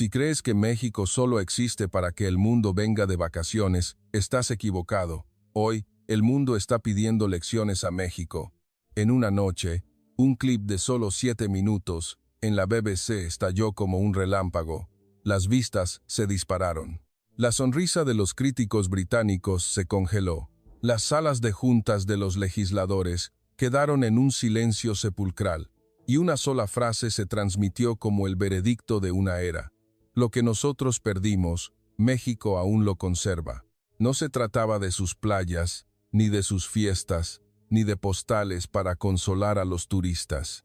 Si crees que México solo existe para que el mundo venga de vacaciones, estás equivocado. Hoy, el mundo está pidiendo lecciones a México. En una noche, un clip de solo 7 minutos, en la BBC estalló como un relámpago. Las vistas se dispararon. La sonrisa de los críticos británicos se congeló. Las salas de juntas de los legisladores quedaron en un silencio sepulcral, y una sola frase se transmitió como el veredicto de una era. Lo que nosotros perdimos, México aún lo conserva. No se trataba de sus playas, ni de sus fiestas, ni de postales para consolar a los turistas.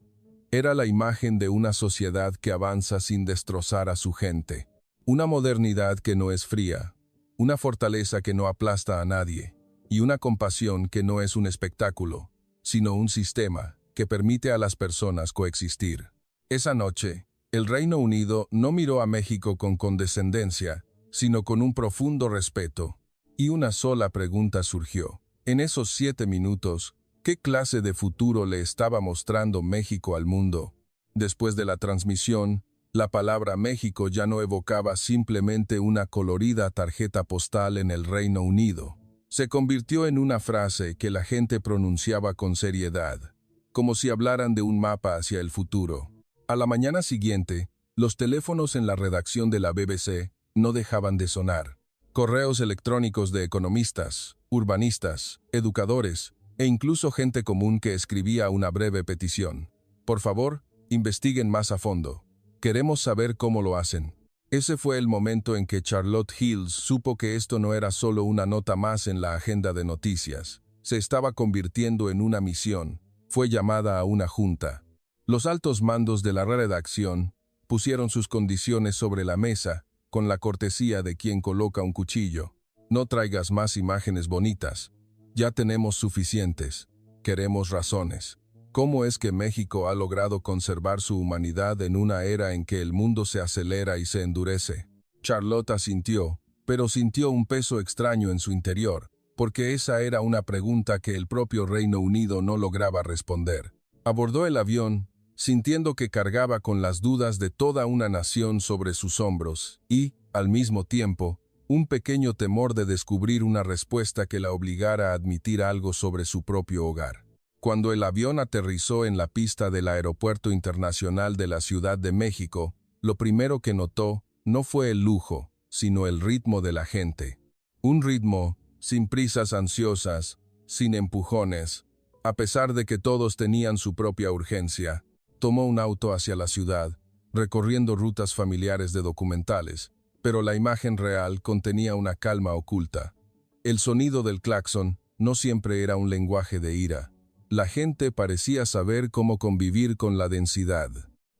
Era la imagen de una sociedad que avanza sin destrozar a su gente. Una modernidad que no es fría, una fortaleza que no aplasta a nadie, y una compasión que no es un espectáculo, sino un sistema que permite a las personas coexistir. Esa noche, el Reino Unido no miró a México con condescendencia, sino con un profundo respeto. Y una sola pregunta surgió. En esos 7 minutos, ¿qué clase de futuro le estaba mostrando México al mundo? Después de la transmisión, la palabra México ya no evocaba simplemente una colorida tarjeta postal en el Reino Unido. Se convirtió en una frase que la gente pronunciaba con seriedad, como si hablaran de un mapa hacia el futuro. A la mañana siguiente, los teléfonos en la redacción de la BBC no dejaban de sonar. Correos electrónicos de economistas, urbanistas, educadores e incluso gente común que escribía una breve petición. Por favor, investiguen más a fondo. Queremos saber cómo lo hacen. Ese fue el momento en que Charlotte Hills supo que esto no era solo una nota más en la agenda de noticias. Se estaba convirtiendo en una misión. Fue llamada a una junta. Los altos mandos de la redacción pusieron sus condiciones sobre la mesa, con la cortesía de quien coloca un cuchillo. No traigas más imágenes bonitas. Ya tenemos suficientes. Queremos razones. ¿Cómo es que México ha logrado conservar su humanidad en una era en que el mundo se acelera y se endurece? Charlotte asintió, pero sintió un peso extraño en su interior, porque esa era una pregunta que el propio Reino Unido no lograba responder. Abordó el avión, sintiendo que cargaba con las dudas de toda una nación sobre sus hombros y, al mismo tiempo, un pequeño temor de descubrir una respuesta que la obligara a admitir algo sobre su propio hogar. Cuando el avión aterrizó en la pista del Aeropuerto Internacional de la Ciudad de México, lo primero que notó no fue el lujo, sino el ritmo de la gente. Un ritmo sin prisas ansiosas, sin empujones. A pesar de que todos tenían su propia urgencia, tomó un auto hacia la ciudad, recorriendo rutas familiares de documentales, pero la imagen real contenía una calma oculta. El sonido del claxon no siempre era un lenguaje de ira. La gente parecía saber cómo convivir con la densidad.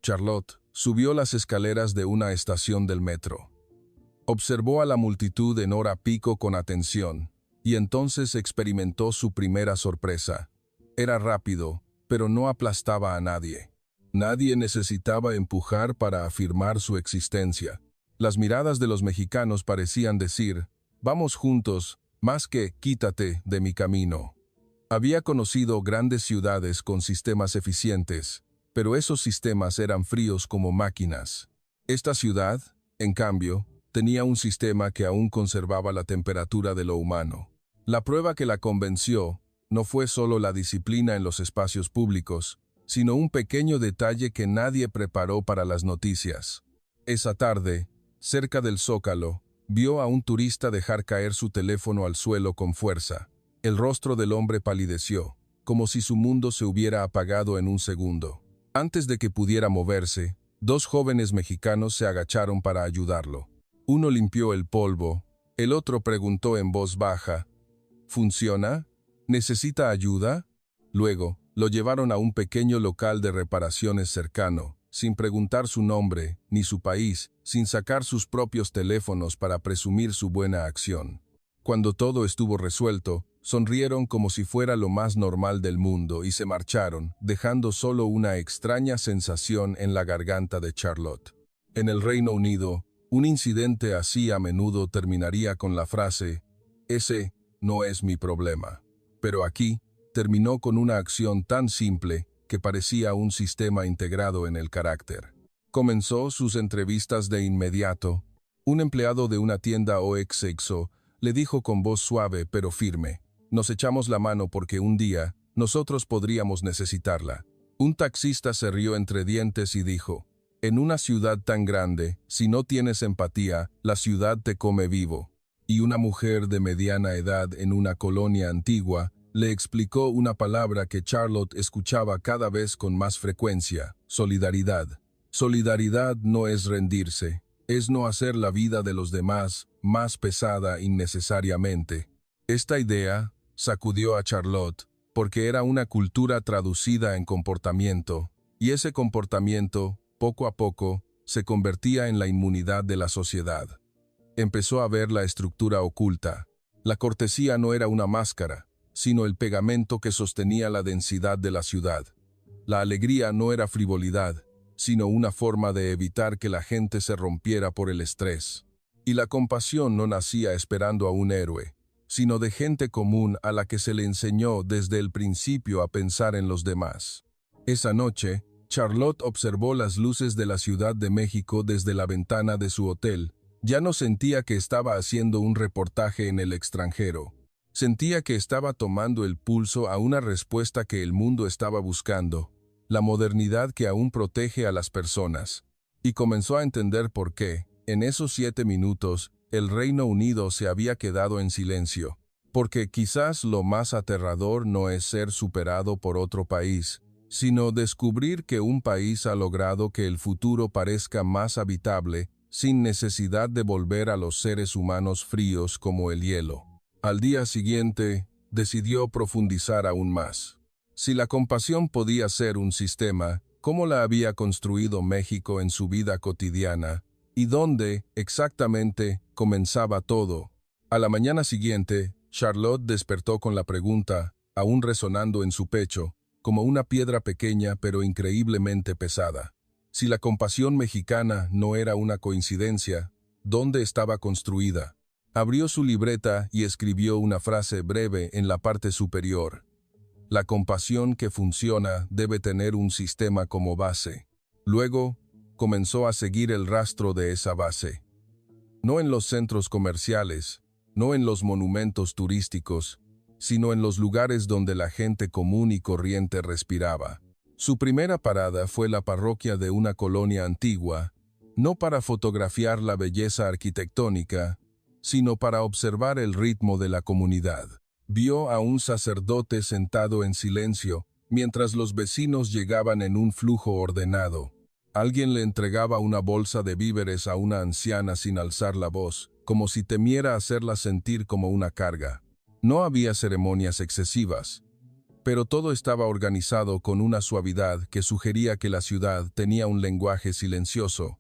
Charlotte subió las escaleras de una estación del metro. Observó a la multitud en hora pico con atención, y entonces experimentó su primera sorpresa. Era rápido, pero no aplastaba a nadie. Nadie necesitaba empujar para afirmar su existencia. Las miradas de los mexicanos parecían decir, «Vamos juntos», más que «quítate de mi camino». Había conocido grandes ciudades con sistemas eficientes, pero esos sistemas eran fríos como máquinas. Esta ciudad, en cambio, tenía un sistema que aún conservaba la temperatura de lo humano. La prueba que la convenció no fue solo la disciplina en los espacios públicos, sino un pequeño detalle que nadie preparó para las noticias. Esa tarde, cerca del Zócalo, vio a un turista dejar caer su teléfono al suelo con fuerza. El rostro del hombre palideció, como si su mundo se hubiera apagado en un segundo. Antes de que pudiera moverse, 2 jóvenes mexicanos se agacharon para ayudarlo. Uno limpió el polvo, el otro preguntó en voz baja, ¿funciona? ¿Necesita ayuda? Luego, lo llevaron a un pequeño local de reparaciones cercano, sin preguntar su nombre ni su país, sin sacar sus propios teléfonos para presumir su buena acción. Cuando todo estuvo resuelto, sonrieron como si fuera lo más normal del mundo y se marcharon, dejando solo una extraña sensación en la garganta de Charlotte. En el Reino Unido, un incidente así a menudo terminaría con la frase, «Ese no es mi problema». Pero aquí, terminó con una acción tan simple que parecía un sistema integrado en el carácter. Comenzó sus entrevistas de inmediato. Un empleado de una tienda o ex-sexo le dijo con voz suave pero firme: «Nos echamos la mano porque un día nosotros podríamos necesitarla». Un taxista se rió entre dientes y dijo: «En una ciudad tan grande, si no tienes empatía, la ciudad te come vivo». Y una mujer de mediana edad en una colonia antigua le explicó una palabra que Charlotte escuchaba cada vez con más frecuencia: solidaridad. Solidaridad no es rendirse, es no hacer la vida de los demás más pesada innecesariamente. Esta idea sacudió a Charlotte porque era una cultura traducida en comportamiento, y ese comportamiento, poco a poco, se convertía en la inmunidad de la sociedad. Empezó a ver la estructura oculta. La cortesía no era una máscara, sino el pegamento que sostenía la densidad de la ciudad. La alegría no era frivolidad, sino una forma de evitar que la gente se rompiera por el estrés. Y la compasión no nacía esperando a un héroe, sino de gente común a la que se le enseñó desde el principio a pensar en los demás. Esa noche, Charlotte observó las luces de la Ciudad de México desde la ventana de su hotel. Ya no sentía que estaba haciendo un reportaje en el extranjero. Sentía que estaba tomando el pulso a una respuesta que el mundo estaba buscando: la modernidad que aún protege a las personas. Y comenzó a entender por qué, en esos 7 minutos, el Reino Unido se había quedado en silencio. Porque quizás lo más aterrador no es ser superado por otro país, sino descubrir que un país ha logrado que el futuro parezca más habitable, sin necesidad de volver a los seres humanos fríos como el hielo. Al día siguiente, decidió profundizar aún más. Si la compasión podía ser un sistema, ¿cómo la había construido México en su vida cotidiana? ¿Y dónde, exactamente, comenzaba todo? A la mañana siguiente, Charlotte despertó con la pregunta, aún resonando en su pecho, como una piedra pequeña pero increíblemente pesada. Si la compasión mexicana no era una coincidencia, ¿dónde estaba construida? Abrió su libreta y escribió una frase breve en la parte superior: «La compasión que funciona debe tener un sistema como base». Luego, comenzó a seguir el rastro de esa base. No en los centros comerciales, no en los monumentos turísticos, sino en los lugares donde la gente común y corriente respiraba. Su primera parada fue la parroquia de una colonia antigua, no para fotografiar la belleza arquitectónica, sino para observar el ritmo de la comunidad. Vio a un sacerdote sentado en silencio, mientras los vecinos llegaban en un flujo ordenado. Alguien le entregaba una bolsa de víveres a una anciana sin alzar la voz, como si temiera hacerla sentir como una carga. No había ceremonias excesivas, pero todo estaba organizado con una suavidad que sugería que la ciudad tenía un lenguaje silencioso.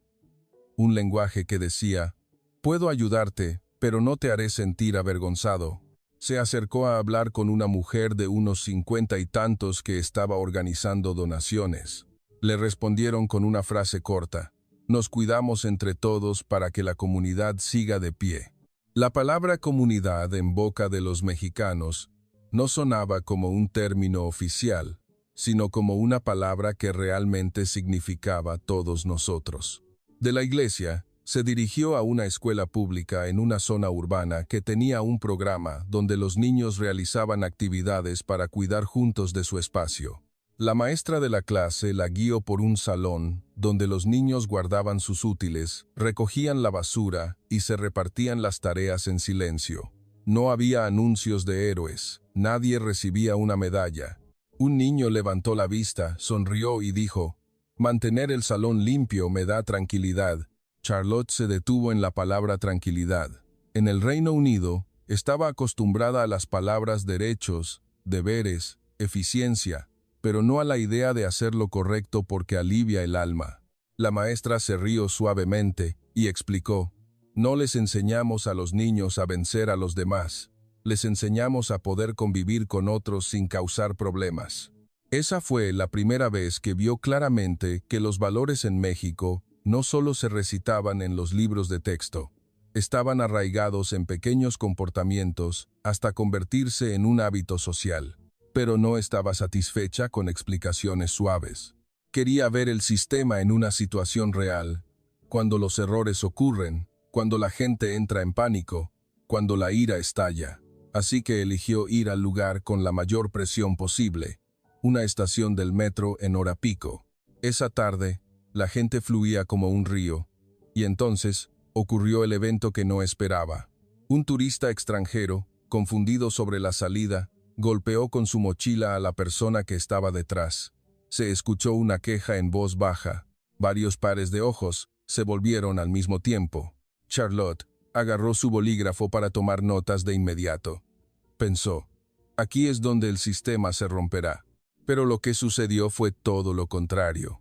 Un lenguaje que decía: «Puedo ayudarte, pero no te haré sentir avergonzado». Se acercó a hablar con una mujer de unos 50 y tantos que estaba organizando donaciones. Le respondieron con una frase corta: «Nos cuidamos entre todos para que la comunidad siga de pie». La palabra comunidad en boca de los mexicanos no sonaba como un término oficial, sino como una palabra que realmente significaba todos nosotros. De la iglesia, se dirigió a una escuela pública en una zona urbana que tenía un programa donde los niños realizaban actividades para cuidar juntos de su espacio. La maestra de la clase la guió por un salón donde los niños guardaban sus útiles, recogían la basura y se repartían las tareas en silencio. No había anuncios de héroes, nadie recibía una medalla. Un niño levantó la vista, sonrió y dijo: «Mantener el salón limpio me da tranquilidad». Charlotte se detuvo en la palabra tranquilidad. En el Reino Unido, estaba acostumbrada a las palabras derechos, deberes, eficiencia, pero no a la idea de hacer lo correcto porque alivia el alma. La maestra se rió suavemente y explicó: «No les enseñamos a los niños a vencer a los demás, les enseñamos a poder convivir con otros sin causar problemas». Esa fue la primera vez que vio claramente que los valores en México no solo se recitaban en los libros de texto, estaban arraigados en pequeños comportamientos hasta convertirse en un hábito social. Pero no estaba satisfecha con explicaciones suaves. Quería ver el sistema en una situación real, cuando los errores ocurren, cuando la gente entra en pánico, cuando la ira estalla. Así que eligió ir al lugar con la mayor presión posible, una estación del metro en hora pico. Esa tarde, la gente fluía como un río, y entonces ocurrió el evento que no esperaba. Un turista extranjero, confundido sobre la salida, golpeó con su mochila a la persona que estaba detrás. Se escuchó una queja en voz baja. Varios pares de ojos se volvieron al mismo tiempo. Charlotte agarró su bolígrafo para tomar notas de inmediato. Pensó, aquí es donde el sistema se romperá. Pero lo que sucedió fue todo lo contrario.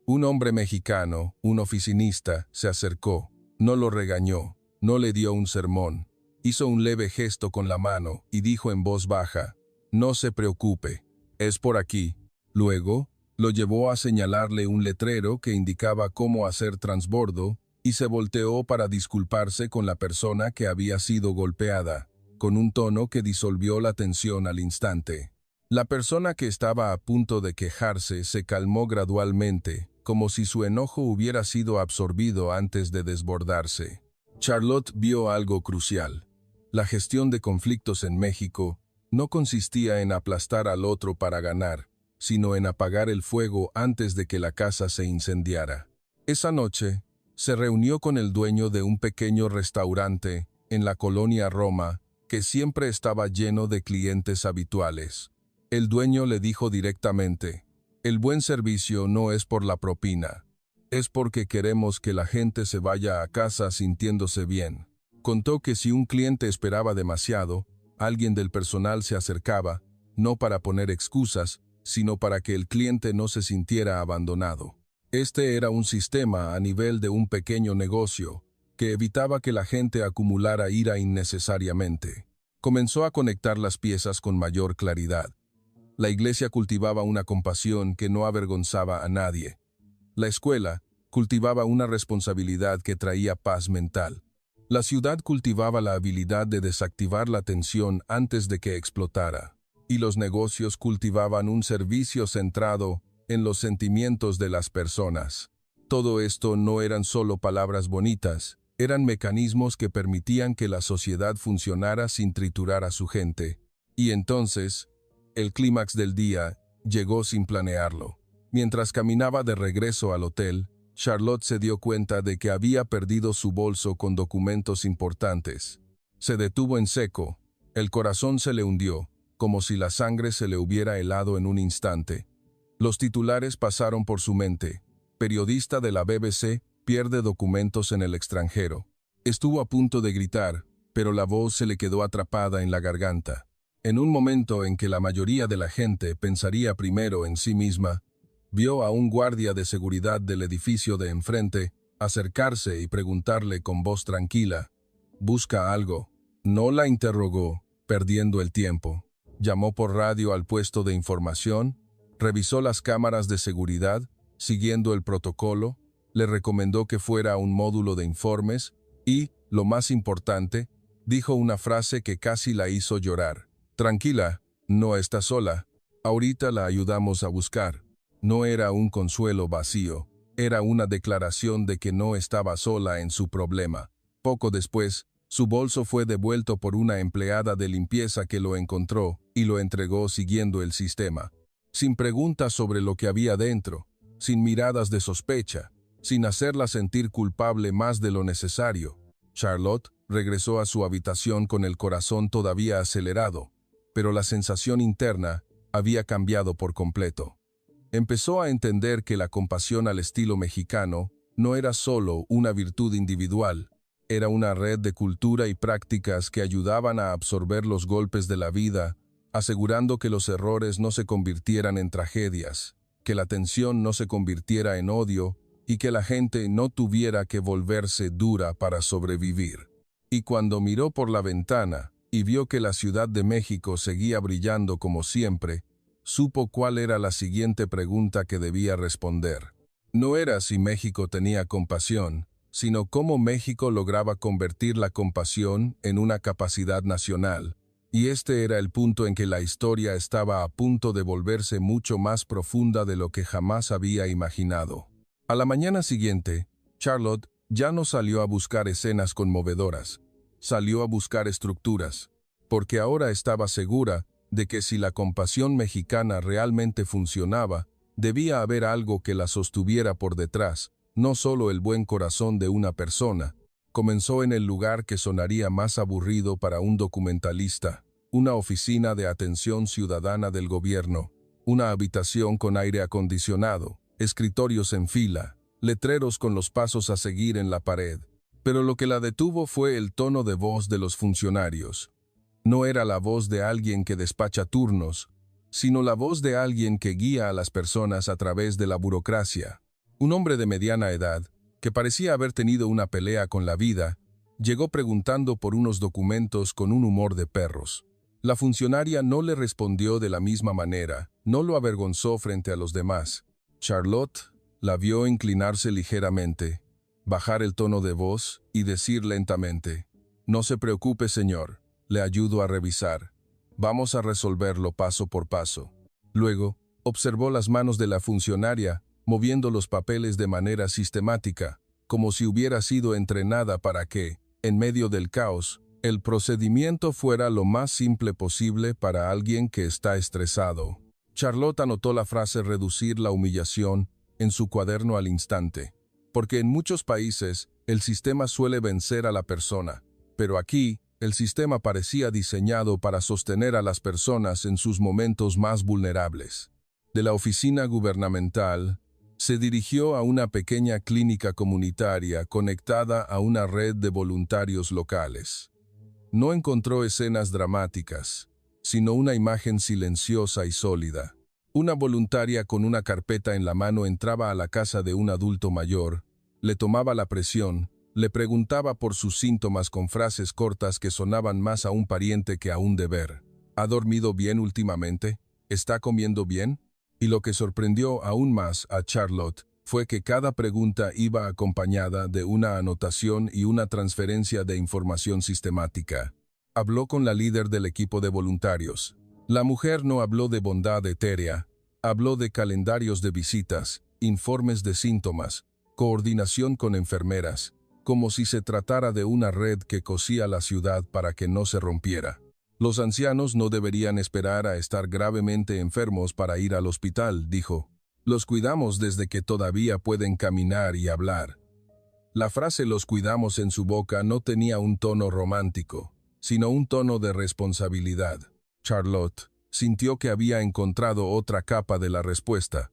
Un hombre mexicano, un oficinista, se acercó. No lo regañó, no le dio un sermón. Hizo un leve gesto con la mano y dijo en voz baja, «No se preocupe, es por aquí». Luego, lo llevó a señalarle un letrero que indicaba cómo hacer transbordo y se volteó para disculparse con la persona que había sido golpeada, con un tono que disolvió la tensión al instante. La persona que estaba a punto de quejarse se calmó gradualmente, como si su enojo hubiera sido absorbido antes de desbordarse. Charlotte vio algo crucial. La gestión de conflictos en México no consistía en aplastar al otro para ganar, sino en apagar el fuego antes de que la casa se incendiara. Esa noche, se reunió con el dueño de un pequeño restaurante en la colonia Roma, que siempre estaba lleno de clientes habituales. El dueño le dijo directamente, «El buen servicio no es por la propina, es porque queremos que la gente se vaya a casa sintiéndose bien». Contó que si un cliente esperaba demasiado, alguien del personal se acercaba, no para poner excusas, sino para que el cliente no se sintiera abandonado. Este era un sistema a nivel de un pequeño negocio, que evitaba que la gente acumulara ira innecesariamente. Comenzó a conectar las piezas con mayor claridad. La iglesia cultivaba una compasión que no avergonzaba a nadie. La escuela cultivaba una responsabilidad que traía paz mental. La ciudad cultivaba la habilidad de desactivar la tensión antes de que explotara. Y los negocios cultivaban un servicio centrado en los sentimientos de las personas. Todo esto no eran solo palabras bonitas, eran mecanismos que permitían que la sociedad funcionara sin triturar a su gente. Y entonces, el clímax del día llegó sin planearlo. Mientras caminaba de regreso al hotel, Charlotte se dio cuenta de que había perdido su bolso con documentos importantes. Se detuvo en seco, el corazón se le hundió, como si la sangre se le hubiera helado en un instante. Los titulares pasaron por su mente. Periodista de la BBC pierde documentos en el extranjero. Estuvo a punto de gritar, pero la voz se le quedó atrapada en la garganta. En un momento en que la mayoría de la gente pensaría primero en sí misma, vio a un guardia de seguridad del edificio de enfrente acercarse y preguntarle con voz tranquila, «¿Busca algo?». No la interrogó, perdiendo el tiempo. Llamó por radio al puesto de información, revisó las cámaras de seguridad, siguiendo el protocolo, le recomendó que fuera a un módulo de informes y, lo más importante, dijo una frase que casi la hizo llorar. «Tranquila, no está sola, ahorita la ayudamos a buscar». No era un consuelo vacío, era una declaración de que no estaba sola en su problema. Poco después, su bolso fue devuelto por una empleada de limpieza que lo encontró y lo entregó siguiendo el sistema. Sin preguntas sobre lo que había dentro, sin miradas de sospecha, sin hacerla sentir culpable más de lo necesario. Charlotte regresó a su habitación con el corazón todavía acelerado, pero la sensación interna había cambiado por completo. Empezó a entender que la compasión al estilo mexicano no era solo una virtud individual, era una red de cultura y prácticas que ayudaban a absorber los golpes de la vida, asegurando que los errores no se convirtieran en tragedias, que la tensión no se convirtiera en odio y que la gente no tuviera que volverse dura para sobrevivir. Y cuando miró por la ventana y vio que la Ciudad de México seguía brillando como siempre, supo cuál era la siguiente pregunta que debía responder. No era si México tenía compasión, sino cómo México lograba convertir la compasión en una capacidad nacional. Y este era el punto en que la historia estaba a punto de volverse mucho más profunda de lo que jamás había imaginado. A la mañana siguiente, Charlotte ya no salió a buscar escenas conmovedoras, salió a buscar estructuras, porque ahora estaba segura de que si la compasión mexicana realmente funcionaba, debía haber algo que la sostuviera por detrás, no solo el buen corazón de una persona. Comenzó en el lugar que sonaría más aburrido para un documentalista, una oficina de atención ciudadana del gobierno, una habitación con aire acondicionado, escritorios en fila, letreros con los pasos a seguir en la pared. Pero lo que la detuvo fue el tono de voz de los funcionarios. No era la voz de alguien que despacha turnos, sino la voz de alguien que guía a las personas a través de la burocracia. Un hombre de mediana edad, que parecía haber tenido una pelea con la vida, llegó preguntando por unos documentos con un humor de perros. La funcionaria no le respondió de la misma manera, no lo avergonzó frente a los demás. Charlotte la vio inclinarse ligeramente, bajar el tono de voz y decir lentamente: «No se preocupe, señor, le ayudo a revisar. Vamos a resolverlo paso por paso». Luego, observó las manos de la funcionaria, moviendo los papeles de manera sistemática, como si hubiera sido entrenada para que, en medio del caos, el procedimiento fuera lo más simple posible para alguien que está estresado. Charlotte anotó la frase «reducir la humillación» en su cuaderno al instante, porque en muchos países el sistema suele vencer a la persona, pero aquí el sistema parecía diseñado para sostener a las personas en sus momentos más vulnerables. De la oficina gubernamental, se dirigió a una pequeña clínica comunitaria conectada a una red de voluntarios locales. No encontró escenas dramáticas, sino una imagen silenciosa y sólida. Una voluntaria con una carpeta en la mano entraba a la casa de un adulto mayor, le tomaba la presión, le preguntaba por sus síntomas con frases cortas que sonaban más a un pariente que a un deber. ¿Ha dormido bien últimamente? ¿Está comiendo bien? Y lo que sorprendió aún más a Charlotte fue que cada pregunta iba acompañada de una anotación y una transferencia de información sistemática. Habló con la líder del equipo de voluntarios. La mujer no habló de bondad etérea, habló de calendarios de visitas, informes de síntomas, coordinación con enfermeras, como si se tratara de una red que cosía la ciudad para que no se rompiera. Los ancianos no deberían esperar a estar gravemente enfermos para ir al hospital, dijo. Los cuidamos desde que todavía pueden caminar y hablar. La frase «los cuidamos» en su boca no tenía un tono romántico, sino un tono de responsabilidad. Charlotte sintió que había encontrado otra capa de la respuesta.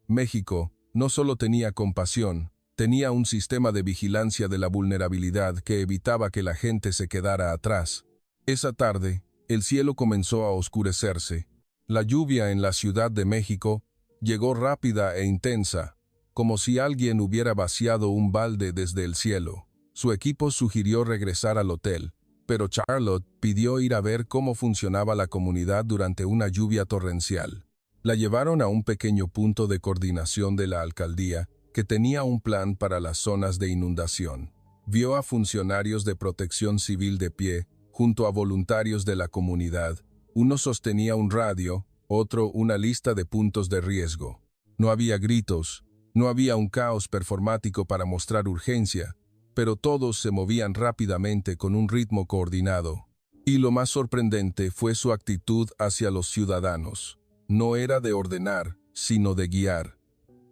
México no solo tenía compasión, tenía un sistema de vigilancia de la vulnerabilidad que evitaba que la gente se quedara atrás. Esa tarde, el cielo comenzó a oscurecerse. La lluvia en la Ciudad de México llegó rápida e intensa, como si alguien hubiera vaciado un balde desde el cielo. Su equipo sugirió regresar al hotel, pero Charlotte pidió ir a ver cómo funcionaba la comunidad durante una lluvia torrencial. La llevaron a un pequeño punto de coordinación de la alcaldía, que tenía un plan para las zonas de inundación. Vio a funcionarios de protección civil de pie, junto a voluntarios de la comunidad. Uno sostenía un radio, otro una lista de puntos de riesgo. No había gritos, no había un caos performático para mostrar urgencia, pero todos se movían rápidamente con un ritmo coordinado. Y lo más sorprendente fue su actitud hacia los ciudadanos. No era de ordenar, sino de guiar.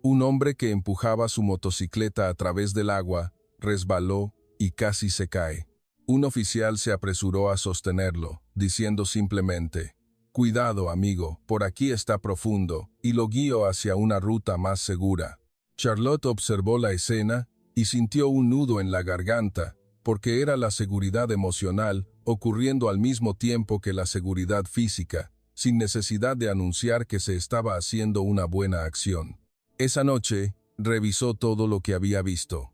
Un hombre que empujaba su motocicleta a través del agua, resbaló y casi se cae. Un oficial se apresuró a sostenerlo, diciendo simplemente: «Cuidado, amigo, por aquí está profundo», y lo guió hacia una ruta más segura. Charlotte observó la escena y sintió un nudo en la garganta, porque era la seguridad emocional ocurriendo al mismo tiempo que la seguridad física, sin necesidad de anunciar que se estaba haciendo una buena acción. Esa noche, revisó todo lo que había visto.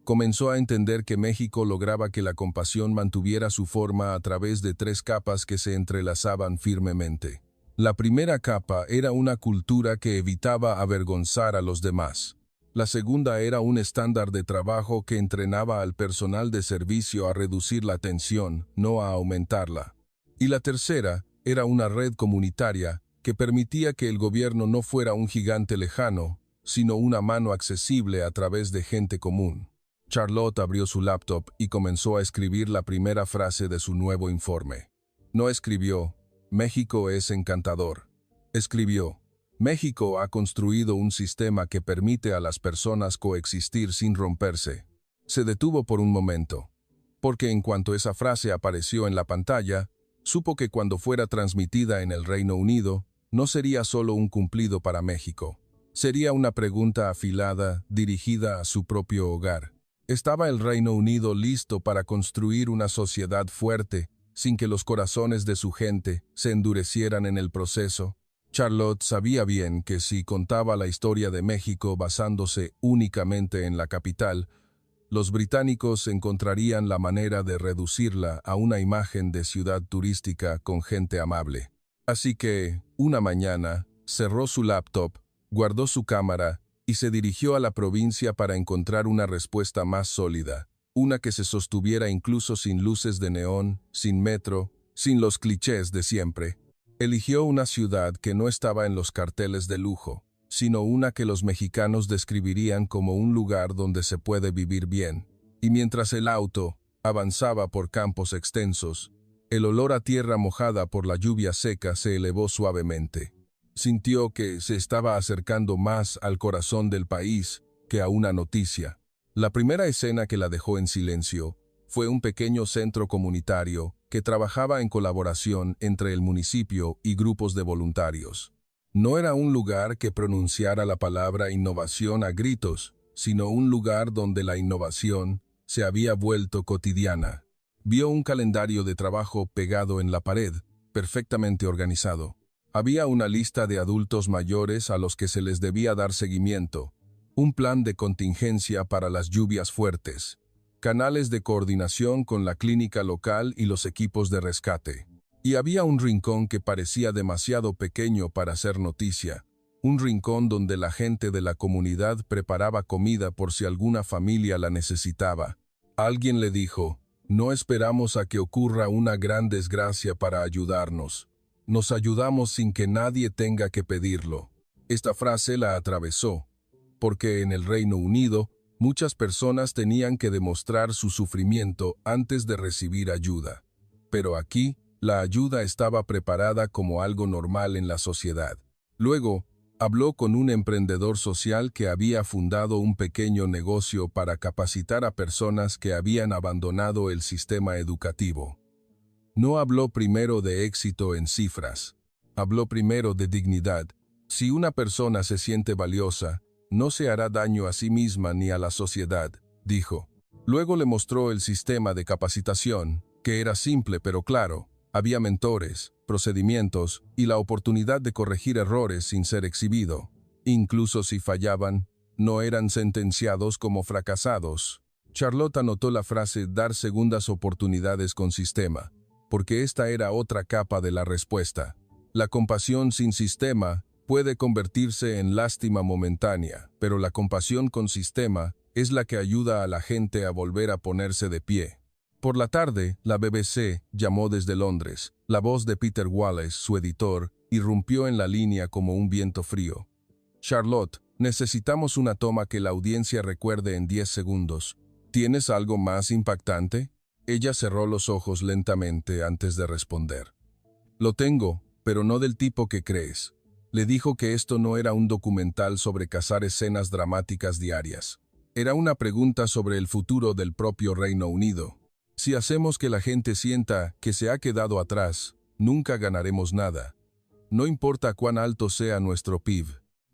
Comenzó a entender que México lograba que la compasión mantuviera su forma a través de 3 capas que se entrelazaban firmemente. La primera capa era una cultura que evitaba avergonzar a los demás. La segunda era un estándar de trabajo que entrenaba al personal de servicio a reducir la tensión, no a aumentarla. Y la tercera era una red comunitaria que permitía que el gobierno no fuera un gigante lejano, sino una mano accesible a través de gente común. Charlotte abrió su laptop y comenzó a escribir la primera frase de su nuevo informe. No escribió, "México es encantador". Escribió, "México ha construido un sistema que permite a las personas coexistir sin romperse". Se detuvo por un momento, porque en cuanto esa frase apareció en la pantalla, supo que cuando fuera transmitida en el Reino Unido, no sería solo un cumplido para México. Sería una pregunta afilada, dirigida a su propio hogar. ¿Estaba el Reino Unido listo para construir una sociedad fuerte, sin que los corazones de su gente se endurecieran en el proceso? Charlotte sabía bien que si contaba la historia de México basándose únicamente en la capital, los británicos encontrarían la manera de reducirla a una imagen de ciudad turística con gente amable. Así que, una mañana, cerró su laptop, guardó su cámara y se dirigió a la provincia para encontrar una respuesta más sólida, una que se sostuviera incluso sin luces de neón, sin metro, sin los clichés de siempre. Eligió una ciudad que no estaba en los carteles de lujo, sino una que los mexicanos describirían como un lugar donde se puede vivir bien. Y mientras el auto avanzaba por campos extensos, el olor a tierra mojada por la lluvia seca se elevó suavemente. Sintió que se estaba acercando más al corazón del país que a una noticia. La primera escena que la dejó en silencio fue un pequeño centro comunitario que trabajaba en colaboración entre el municipio y grupos de voluntarios. No era un lugar que pronunciara la palabra innovación a gritos, sino un lugar donde la innovación se había vuelto cotidiana. Vio un calendario de trabajo pegado en la pared, perfectamente organizado. Había una lista de adultos mayores a los que se les debía dar seguimiento, un plan de contingencia para las lluvias fuertes, canales de coordinación con la clínica local y los equipos de rescate. Y había un rincón que parecía demasiado pequeño para hacer noticia, un rincón donde la gente de la comunidad preparaba comida por si alguna familia la necesitaba. Alguien le dijo, "No esperamos a que ocurra una gran desgracia para ayudarnos. Nos ayudamos sin que nadie tenga que pedirlo". Esta frase la atravesó, porque en el Reino Unido muchas personas tenían que demostrar su sufrimiento antes de recibir ayuda. Pero aquí, la ayuda estaba preparada como algo normal en la sociedad. Luego, habló con un emprendedor social que había fundado un pequeño negocio para capacitar a personas que habían abandonado el sistema educativo. No habló primero de éxito en cifras. Habló primero de dignidad. Si una persona se siente valiosa, no se hará daño a sí misma ni a la sociedad, dijo. Luego le mostró el sistema de capacitación, que era simple pero claro. Había mentores, procedimientos y la oportunidad de corregir errores sin ser exhibido. Incluso si fallaban, no eran sentenciados como fracasados. Charlotte anotó la frase "dar segundas oportunidades con sistema", porque esta era otra capa de la respuesta. La compasión sin sistema puede convertirse en lástima momentánea, pero la compasión con sistema es la que ayuda a la gente a volver a ponerse de pie. Por la tarde, la BBC llamó desde Londres. La voz de Peter Wallace, su editor, irrumpió en la línea como un viento frío. "Charlotte, necesitamos una toma que la audiencia recuerde en 10 segundos. ¿Tienes algo más impactante?". Ella cerró los ojos lentamente antes de responder. "Lo tengo, pero no del tipo que crees". Le dijo que esto no era un documental sobre cazar escenas dramáticas diarias. Era una pregunta sobre el futuro del propio Reino Unido. Si hacemos que la gente sienta que se ha quedado atrás, nunca ganaremos nada. No importa cuán alto sea nuestro PIB.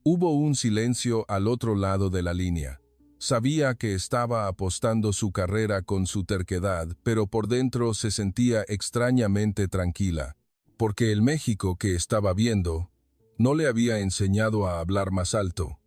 Hubo un silencio al otro lado de la línea. Sabía que estaba apostando su carrera con su terquedad, pero por dentro se sentía extrañamente tranquila, porque el México que estaba viendo no le había enseñado a hablar más alto.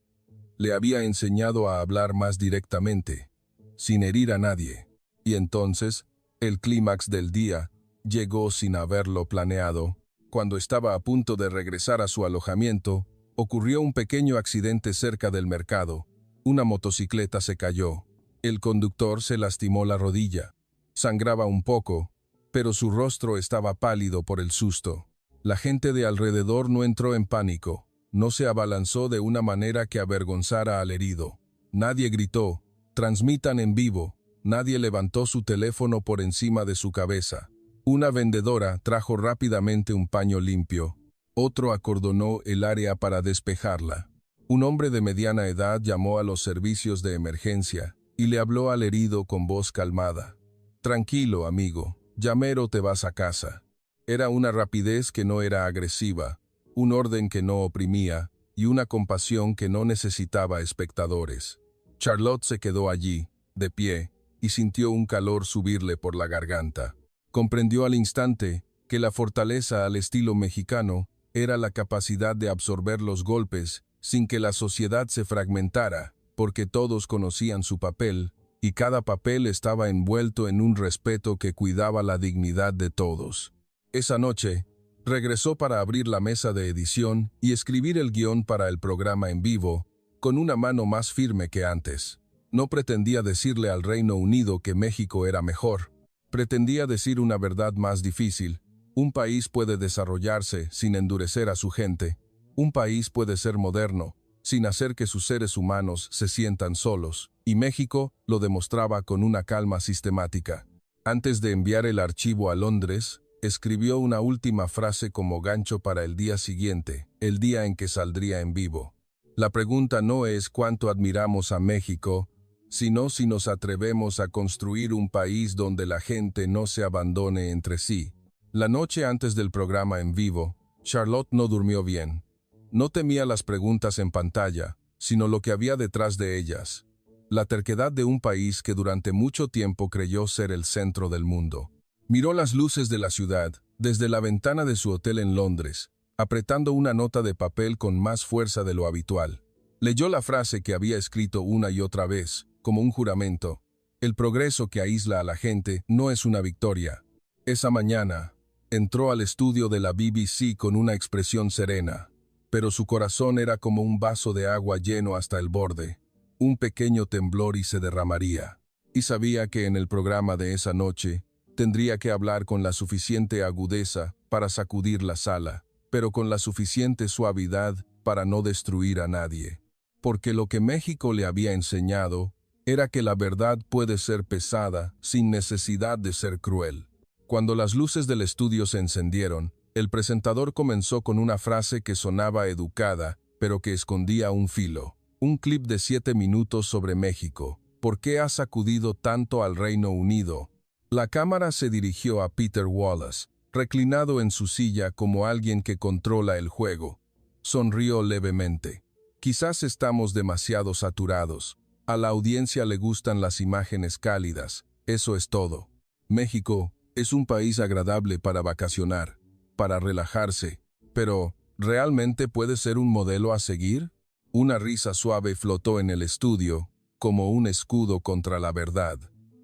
Le había enseñado a hablar más directamente, sin herir a nadie. Y entonces, el clímax del día llegó sin haberlo planeado. Cuando estaba a punto de regresar a su alojamiento, ocurrió un pequeño accidente cerca del mercado. Una motocicleta se cayó. El conductor se lastimó la rodilla. Sangraba un poco, pero su rostro estaba pálido por el susto. La gente de alrededor no entró en pánico, no se abalanzó de una manera que avergonzara al herido. Nadie gritó, "Transmitan en vivo", nadie levantó su teléfono por encima de su cabeza. Una vendedora trajo rápidamente un paño limpio. Otro acordonó el área para despejarla. Un hombre de mediana edad llamó a los servicios de emergencia y le habló al herido con voz calmada. "Tranquilo, amigo, ya mero te vas a casa". Era una rapidez que no era agresiva, un orden que no oprimía y una compasión que no necesitaba espectadores. Charlotte se quedó allí, de pie, y sintió un calor subirle por la garganta. Comprendió al instante que la fortaleza al estilo mexicano era la capacidad de absorber los golpes sin que la sociedad se fragmentara, porque todos conocían su papel, y cada papel estaba envuelto en un respeto que cuidaba la dignidad de todos. Esa noche, regresó para abrir la mesa de edición y escribir el guión para el programa en vivo, con una mano más firme que antes. No pretendía decirle al Reino Unido que México era mejor. Pretendía decir una verdad más difícil. Un país puede desarrollarse sin endurecer a su gente. Un país puede ser moderno, sin hacer que sus seres humanos se sientan solos. Y México lo demostraba con una calma sistemática. Antes de enviar el archivo a Londres, escribió una última frase como gancho para el día siguiente, el día en que saldría en vivo. La pregunta no es cuánto admiramos a México, sino si nos atrevemos a construir un país donde la gente no se abandone entre sí. La noche antes del programa en vivo, Charlotte no durmió bien. No temía las preguntas en pantalla, sino lo que había detrás de ellas. La terquedad de un país que durante mucho tiempo creyó ser el centro del mundo. Miró las luces de la ciudad, desde la ventana de su hotel en Londres, apretando una nota de papel con más fuerza de lo habitual. Leyó la frase que había escrito una y otra vez, como un juramento. El progreso que aísla a la gente no es una victoria. Esa mañana, entró al estudio de la BBC con una expresión serena, pero su corazón era como un vaso de agua lleno hasta el borde. Un pequeño temblor y se derramaría. Y sabía que en el programa de esa noche tendría que hablar con la suficiente agudeza para sacudir la sala, pero con la suficiente suavidad para no destruir a nadie. Porque lo que México le había enseñado era que la verdad puede ser pesada sin necesidad de ser cruel. Cuando las luces del estudio se encendieron, el presentador comenzó con una frase que sonaba educada, pero que escondía un filo. Un clip de 7 minutos sobre México. ¿Por qué ha sacudido tanto al Reino Unido? La cámara se dirigió a Peter Wallace, reclinado en su silla como alguien que controla el juego. Sonrió levemente. Quizás estamos demasiado saturados. A la audiencia le gustan las imágenes cálidas. Eso es todo. México es un país agradable para vacacionar, para relajarse. Pero, ¿realmente puede ser un modelo a seguir? Una risa suave flotó en el estudio, como un escudo contra la verdad.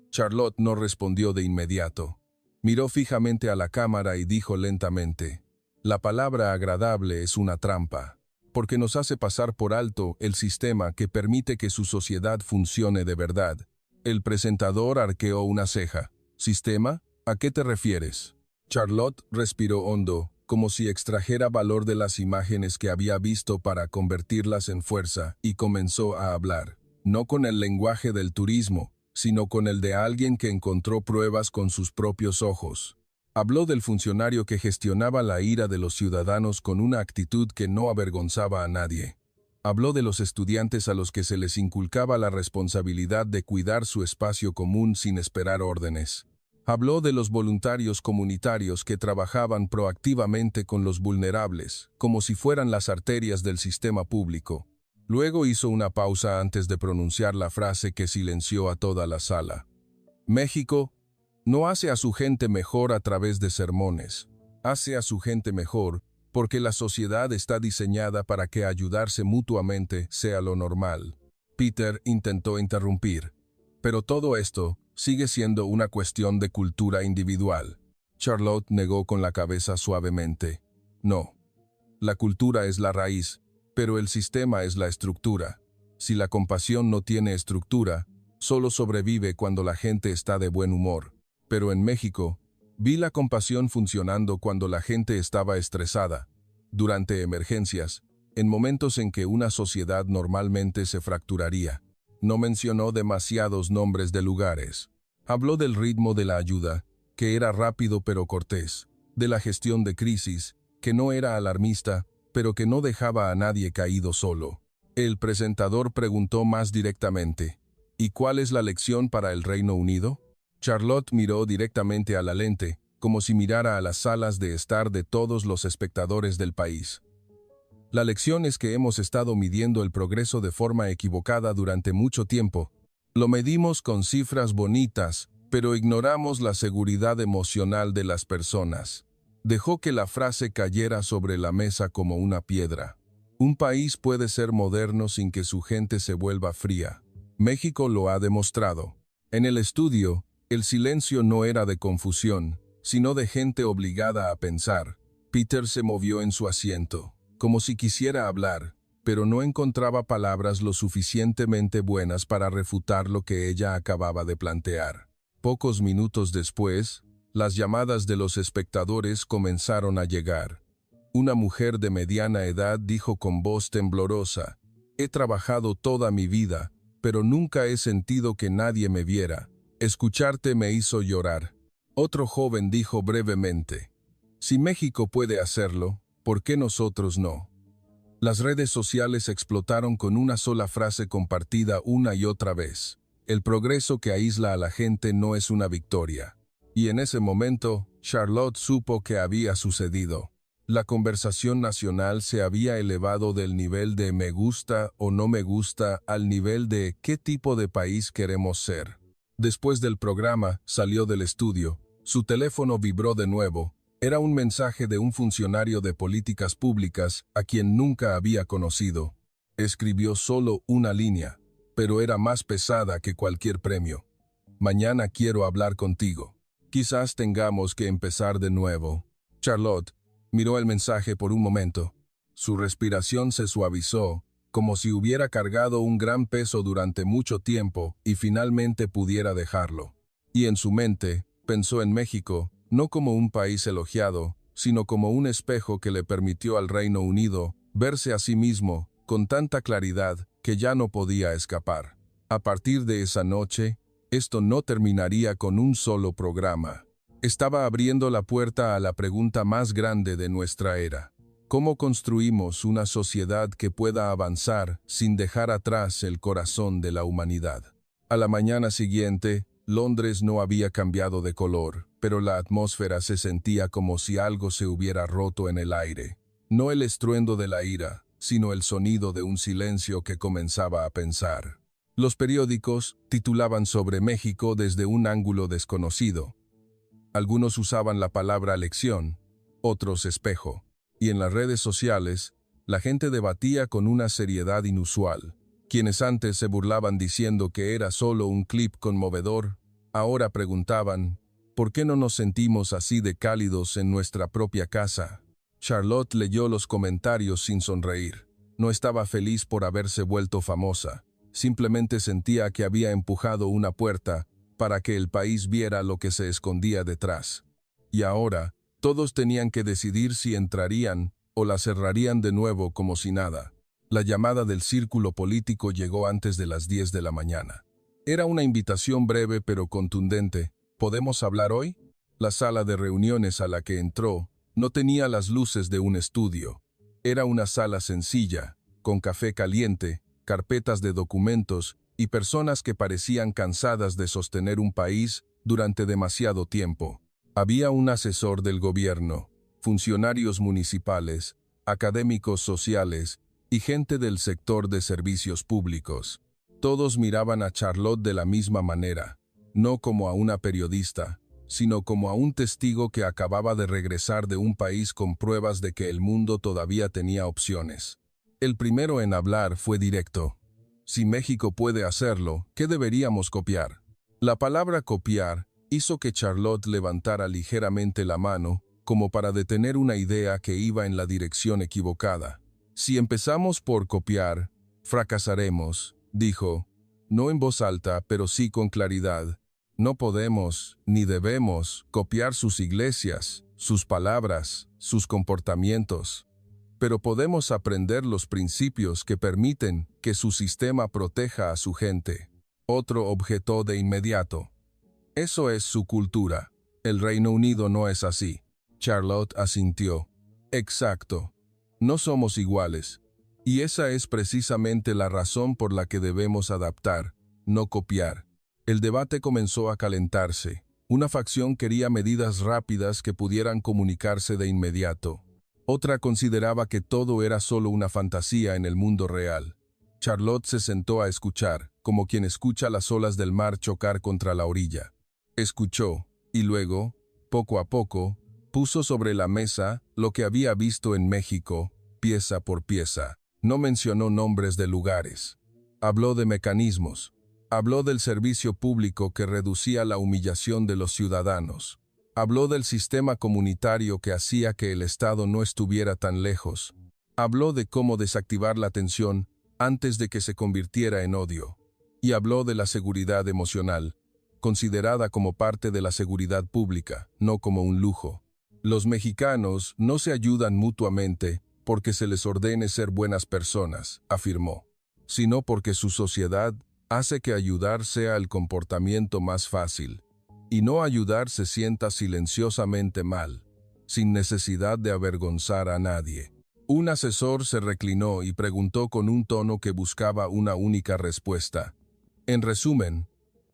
Charlotte no respondió de inmediato. Miró fijamente a la cámara y dijo lentamente, "La palabra agradable es una trampa, porque nos hace pasar por alto el sistema que permite que su sociedad funcione de verdad". El presentador arqueó una ceja. ¿Sistema? ¿A qué te refieres? Charlotte respiró hondo, como si extrajera valor de las imágenes que había visto para convertirlas en fuerza, y comenzó a hablar. No con el lenguaje del turismo, sino con el de alguien que encontró pruebas con sus propios ojos. Habló del funcionario que gestionaba la ira de los ciudadanos con una actitud que no avergonzaba a nadie. Habló de los estudiantes a los que se les inculcaba la responsabilidad de cuidar su espacio común sin esperar órdenes. Habló de los voluntarios comunitarios que trabajaban proactivamente con los vulnerables, como si fueran las arterias del sistema público. Luego hizo una pausa antes de pronunciar la frase que silenció a toda la sala. México no hace a su gente mejor a través de sermones. Hace a su gente mejor porque la sociedad está diseñada para que ayudarse mutuamente sea lo normal. Peter intentó interrumpir. Pero todo esto sigue siendo una cuestión de cultura individual. Charlotte negó con la cabeza suavemente. No. La cultura es la raíz, pero el sistema es la estructura. Si la compasión no tiene estructura, solo sobrevive cuando la gente está de buen humor. Pero en México, Vi la compasión funcionando cuando la gente estaba estresada, durante emergencias, en momentos en que una sociedad normalmente se fracturaría. No mencionó demasiados nombres de lugares. Habló del ritmo de la ayuda, que era rápido pero cortés, de la gestión de crisis, que no era alarmista, pero que no dejaba a nadie caído solo. El presentador preguntó más directamente, ¿y cuál es la lección para el Reino Unido? Charlotte miró directamente a la lente, como si mirara a las salas de estar de todos los espectadores del país. La lección es que hemos estado midiendo el progreso de forma equivocada durante mucho tiempo. Lo medimos con cifras bonitas, pero ignoramos la seguridad emocional de las personas. Dejó que la frase cayera sobre la mesa como una piedra. Un país puede ser moderno sin que su gente se vuelva fría. México lo ha demostrado. En el estudio, el silencio no era de confusión, sino de gente obligada a pensar. Peter se movió en su asiento, como si quisiera hablar, pero no encontraba palabras lo suficientemente buenas para refutar lo que ella acababa de plantear. Pocos minutos después, las llamadas de los espectadores comenzaron a llegar. Una mujer de mediana edad dijo con voz temblorosa, «He trabajado toda mi vida, pero nunca he sentido que nadie me viera. Escucharte me hizo llorar». Otro joven dijo brevemente, «Si México puede hacerlo, ¿por qué nosotros no?». Las redes sociales explotaron con una sola frase compartida una y otra vez. El progreso que aísla a la gente no es una victoria. Y en ese momento, Charlotte supo que había sucedido. La conversación nacional se había elevado del nivel de me gusta o no me gusta al nivel de qué tipo de país queremos ser. Después del programa, salió del estudio. Su teléfono vibró de nuevo. Era un mensaje de un funcionario de políticas públicas a quien nunca había conocido. Escribió solo una línea, pero era más pesada que cualquier premio. «Mañana quiero hablar contigo. Quizás tengamos que empezar de nuevo». Charlotte miró el mensaje por un momento. Su respiración se suavizó, como si hubiera cargado un gran peso durante mucho tiempo y finalmente pudiera dejarlo. Y en su mente, pensó en México, no como un país elogiado, sino como un espejo que le permitió al Reino Unido verse a sí mismo con tanta claridad que ya no podía escapar. A partir de esa noche, esto no terminaría con un solo programa. Estaba abriendo la puerta a la pregunta más grande de nuestra era. ¿Cómo construimos una sociedad que pueda avanzar sin dejar atrás el corazón de la humanidad? A la mañana siguiente, Londres no había cambiado de color, pero la atmósfera se sentía como si algo se hubiera roto en el aire. No el estruendo de la ira, sino el sonido de un silencio que comenzaba a pensar. Los periódicos titulaban sobre México desde un ángulo desconocido. Algunos usaban la palabra lección, otros espejo. Y en las redes sociales, la gente debatía con una seriedad inusual. Quienes antes se burlaban diciendo que era solo un clip conmovedor, ahora preguntaban, ¿por qué no nos sentimos así de cálidos en nuestra propia casa? Charlotte leyó los comentarios sin sonreír. No estaba feliz por haberse vuelto famosa. Simplemente sentía que había empujado una puerta para que el país viera lo que se escondía detrás. Y ahora, todos tenían que decidir si entrarían o la cerrarían de nuevo como si nada. La llamada del círculo político llegó antes de las 10 de la mañana. Era una invitación breve pero contundente. ¿Podemos hablar hoy? La sala de reuniones a la que entró no tenía las luces de un estudio. Era una sala sencilla, con café caliente, carpetas de documentos y personas que parecían cansadas de sostener un país durante demasiado tiempo. Había un asesor del gobierno, funcionarios municipales, académicos sociales y gente del sector de servicios públicos. Todos miraban a Charlotte de la misma manera, no como a una periodista, sino como a un testigo que acababa de regresar de un país con pruebas de que el mundo todavía tenía opciones. El primero en hablar fue directo. Si México puede hacerlo, ¿qué deberíamos copiar? La palabra copiar hizo que Charlotte levantara ligeramente la mano, como para detener una idea que iba en la dirección equivocada. Si empezamos por copiar, fracasaremos, dijo, no en voz alta, pero sí con claridad. No podemos, ni debemos, copiar sus iglesias, sus palabras, sus comportamientos, pero podemos aprender los principios que permiten que su sistema proteja a su gente. Otro objetó de inmediato. Eso es su cultura. El Reino Unido no es así. Charlotte asintió. Exacto. No somos iguales. Y esa es precisamente la razón por la que debemos adaptar, no copiar. El debate comenzó a calentarse. Una facción quería medidas rápidas que pudieran comunicarse de inmediato. Otra consideraba que todo era solo una fantasía en el mundo real. Charlotte se sentó a escuchar, como quien escucha las olas del mar chocar contra la orilla. Escuchó, y luego, poco a poco, puso sobre la mesa lo que había visto en México, pieza por pieza. No mencionó nombres de lugares. Habló de mecanismos. Habló del servicio público que reducía la humillación de los ciudadanos. Habló del sistema comunitario que hacía que el Estado no estuviera tan lejos. Habló de cómo desactivar la tensión antes de que se convirtiera en odio. Y habló de la seguridad emocional, considerada como parte de la seguridad pública, no como un lujo. Los mexicanos no se ayudan mutuamente porque se les ordene ser buenas personas, afirmó, sino porque su sociedad hace que ayudar sea el comportamiento más fácil, y no ayudar se sienta silenciosamente mal, sin necesidad de avergonzar a nadie. Un asesor se reclinó y preguntó con un tono que buscaba una única respuesta. En resumen,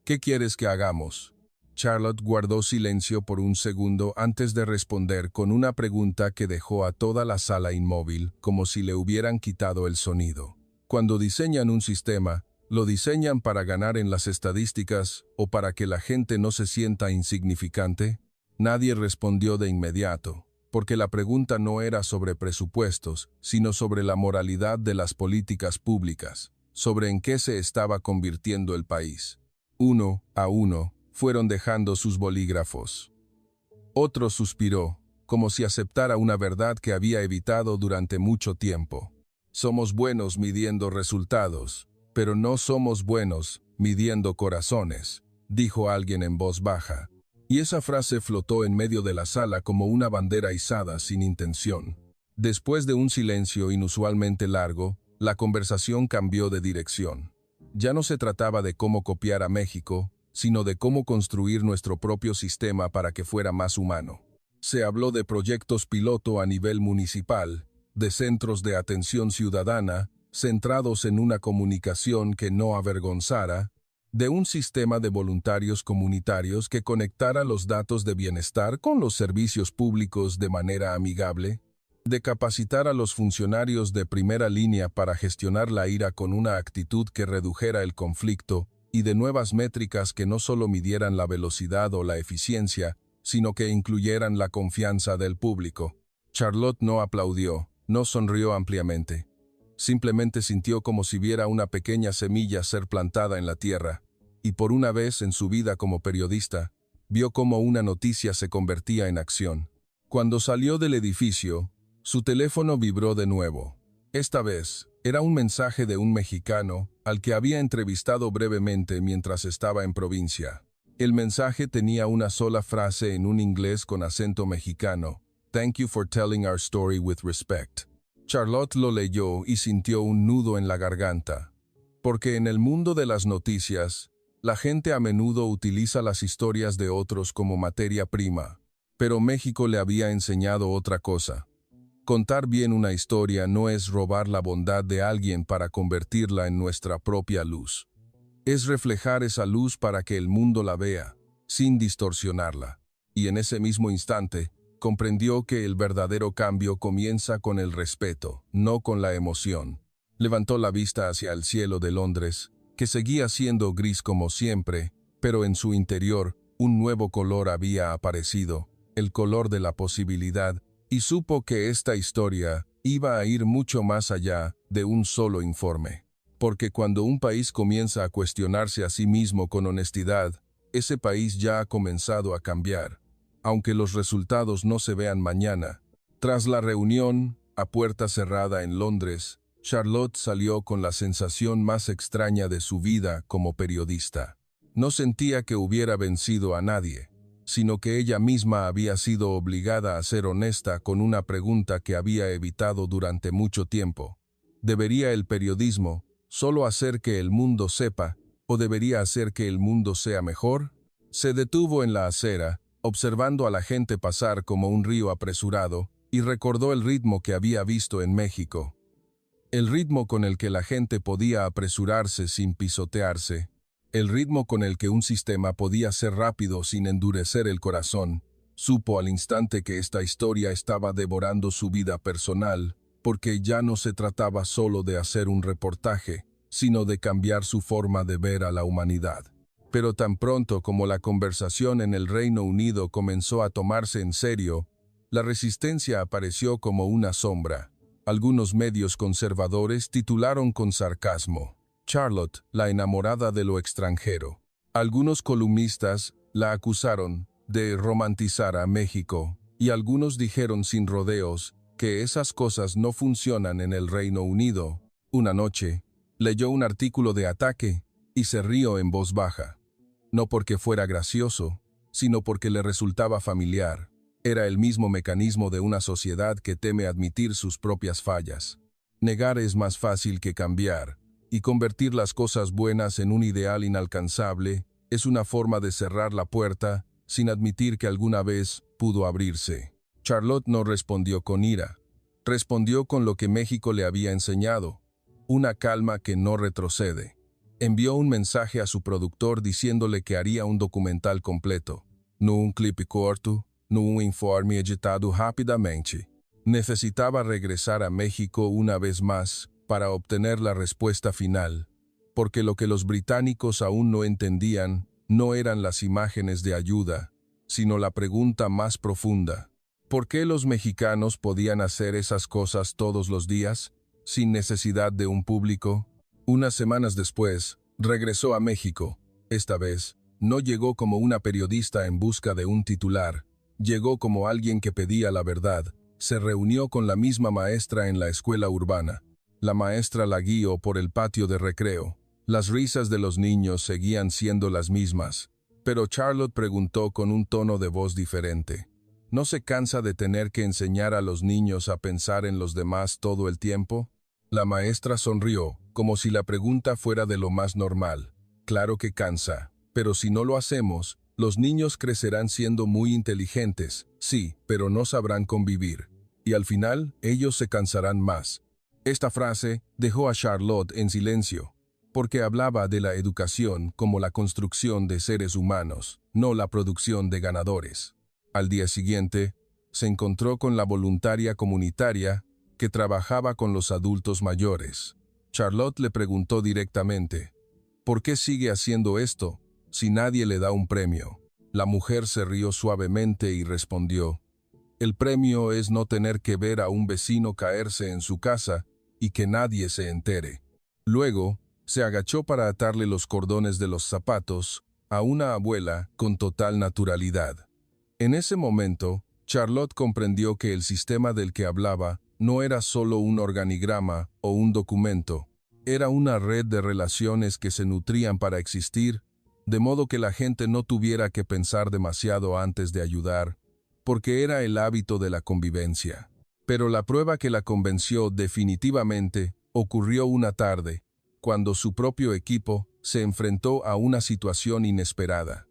¿qué quieres que hagamos? Charlotte guardó silencio por un segundo antes de responder con una pregunta que dejó a toda la sala inmóvil, como si le hubieran quitado el sonido. Cuando diseñan un sistema, ¿lo diseñan para ganar en las estadísticas o para que la gente no se sienta insignificante? Nadie respondió de inmediato, porque la pregunta no era sobre presupuestos, sino sobre la moralidad de las políticas públicas, sobre en qué se estaba convirtiendo el país. Uno a uno, fueron dejando sus bolígrafos. Otro suspiró, como si aceptara una verdad que había evitado durante mucho tiempo. Somos buenos midiendo resultados, pero no somos buenos midiendo corazones, dijo alguien en voz baja, y esa frase flotó en medio de la sala como una bandera izada sin intención. Después de un silencio inusualmente largo, la conversación cambió de dirección. Ya no se trataba de cómo copiar a México, sino de cómo construir nuestro propio sistema para que fuera más humano. Se habló de proyectos piloto a nivel municipal, de centros de atención ciudadana, centrados en una comunicación que no avergonzara, de un sistema de voluntarios comunitarios que conectara los datos de bienestar con los servicios públicos de manera amigable, de capacitar a los funcionarios de primera línea para gestionar la ira con una actitud que redujera el conflicto, y de nuevas métricas que no solo midieran la velocidad o la eficiencia, sino que incluyeran la confianza del público. Charlotte no aplaudió, no sonrió ampliamente. Simplemente sintió como si viera una pequeña semilla ser plantada en la tierra, y por una vez en su vida como periodista, vio cómo una noticia se convertía en acción. Cuando salió del edificio, su teléfono vibró de nuevo. Esta vez, era un mensaje de un mexicano al que había entrevistado brevemente mientras estaba en provincia. El mensaje tenía una sola frase en un inglés con acento mexicano: "Thank you for telling our story with respect". Charlotte lo leyó y sintió un nudo en la garganta. Porque en el mundo de las noticias, la gente a menudo utiliza las historias de otros como materia prima. Pero México le había enseñado otra cosa. Contar bien una historia no es robar la bondad de alguien para convertirla en nuestra propia luz. Es reflejar esa luz para que el mundo la vea, sin distorsionarla. Y en ese mismo instante, comprendió que el verdadero cambio comienza con el respeto, no con la emoción. Levantó la vista hacia el cielo de Londres, que seguía siendo gris como siempre, pero en su interior, un nuevo color había aparecido, el color de la posibilidad, y supo que esta historia iba a ir mucho más allá de un solo informe. Porque cuando un país comienza a cuestionarse a sí mismo con honestidad, ese país ya ha comenzado a cambiar, aunque los resultados no se vean mañana. Tras la reunión, a puerta cerrada en Londres, Charlotte salió con la sensación más extraña de su vida como periodista. No sentía que hubiera vencido a nadie, sino que ella misma había sido obligada a ser honesta con una pregunta que había evitado durante mucho tiempo. ¿Debería el periodismo solo hacer que el mundo sepa, o debería hacer que el mundo sea mejor? Se detuvo en la acera, observando a la gente pasar como un río apresurado, y recordó el ritmo que había visto en México. El ritmo con el que la gente podía apresurarse sin pisotearse. El ritmo con el que un sistema podía ser rápido sin endurecer el corazón. Supo al instante que esta historia estaba devorando su vida personal, porque ya no se trataba solo de hacer un reportaje, sino de cambiar su forma de ver a la humanidad. Pero tan pronto como la conversación en el Reino Unido comenzó a tomarse en serio, la resistencia apareció como una sombra. Algunos medios conservadores titularon con sarcasmo: Charlotte, la enamorada de lo extranjero. Algunos columnistas la acusaron de romantizar a México, y algunos dijeron sin rodeos que esas cosas no funcionan en el Reino Unido. Una noche, leyó un artículo de ataque y se rió en voz baja. No porque fuera gracioso, sino porque le resultaba familiar. Era el mismo mecanismo de una sociedad que teme admitir sus propias fallas. Negar es más fácil que cambiar, y convertir las cosas buenas en un ideal inalcanzable es una forma de cerrar la puerta sin admitir que alguna vez pudo abrirse. Charlotte no respondió con ira. Respondió con lo que México le había enseñado: una calma que no retrocede. Envió un mensaje a su productor diciéndole que haría un documental completo, no un clip corto, no un informe editado rápidamente. Necesitaba regresar a México una vez más para obtener la respuesta final, porque lo que los británicos aún no entendían no eran las imágenes de ayuda, sino la pregunta más profunda: ¿por qué los mexicanos podían hacer esas cosas todos los días, sin necesidad de un público? Unas semanas después, regresó a México. Esta vez, no llegó como una periodista en busca de un titular, llegó como alguien que pedía la verdad. Se reunió con la misma maestra en la escuela urbana. La maestra la guió por el patio de recreo. Las risas de los niños seguían siendo las mismas, pero Charlotte preguntó con un tono de voz diferente: ¿no se cansa de tener que enseñar a los niños a pensar en los demás todo el tiempo? La maestra sonrió, como si la pregunta fuera de lo más normal. Claro que cansa, pero si no lo hacemos, los niños crecerán siendo muy inteligentes, sí, pero no sabrán convivir. Y al final, ellos se cansarán más. Esta frase dejó a Charlotte en silencio, porque hablaba de la educación como la construcción de seres humanos, no la producción de ganadores. Al día siguiente, se encontró con la voluntaria comunitaria que trabajaba con los adultos mayores. Charlotte le preguntó directamente: ¿por qué sigue haciendo esto si nadie le da un premio? La mujer se rió suavemente y respondió: el premio es no tener que ver a un vecino caerse en su casa y que nadie se entere. Luego, se agachó para atarle los cordones de los zapatos a una abuela con total naturalidad. En ese momento, Charlotte comprendió que el sistema del que hablaba no era solo un organigrama o un documento, era una red de relaciones que se nutrían para existir, de modo que la gente no tuviera que pensar demasiado antes de ayudar, porque era el hábito de la convivencia. Pero la prueba que la convenció definitivamente ocurrió una tarde, cuando su propio equipo se enfrentó a una situación inesperada.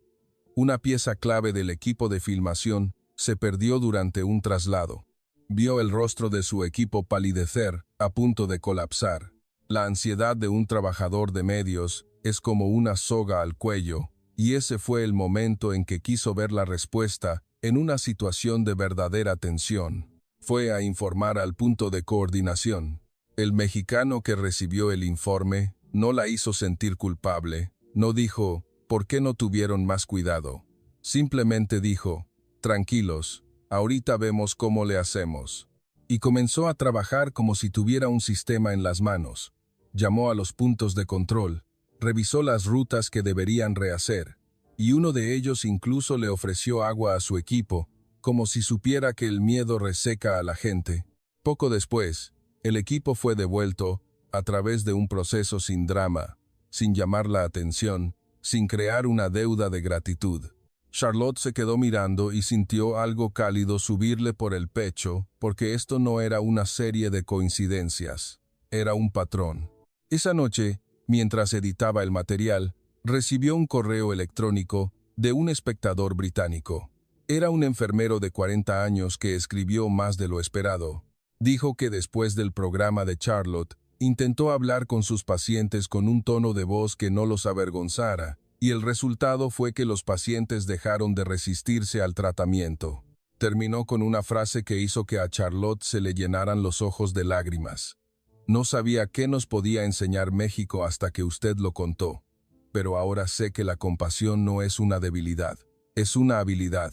Una pieza clave del equipo de filmación se perdió durante un traslado. Vio el rostro de su equipo palidecer, a punto de colapsar. La ansiedad de un trabajador de medios es como una soga al cuello, y ese fue el momento en que quiso ver la respuesta en una situación de verdadera tensión. Fue a informar al punto de coordinación. El mexicano que recibió el informe no la hizo sentir culpable. No dijo: ¿por qué no tuvieron más cuidado? Simplemente dijo: tranquilos, ahorita vemos cómo le hacemos. Y comenzó a trabajar como si tuviera un sistema en las manos. Llamó a los puntos de control, revisó las rutas que deberían rehacer, y uno de ellos incluso le ofreció agua a su equipo, como si supiera que el miedo reseca a la gente. Poco después, el equipo fue devuelto a través de un proceso sin drama, sin llamar la atención, sin crear una deuda de gratitud. Charlotte se quedó mirando y sintió algo cálido subirle por el pecho, porque esto no era una serie de coincidencias, era un patrón. Esa noche, mientras editaba el material, recibió un correo electrónico de un espectador británico. Era un enfermero de 40 años que escribió más de lo esperado. Dijo que después del programa de Charlotte, intentó hablar con sus pacientes con un tono de voz que no los avergonzara, y el resultado fue que los pacientes dejaron de resistirse al tratamiento. Terminó con una frase que hizo que a Charlotte se le llenaran los ojos de lágrimas. No sabía qué nos podía enseñar México hasta que usted lo contó, pero ahora sé que la compasión no es una debilidad, es una habilidad.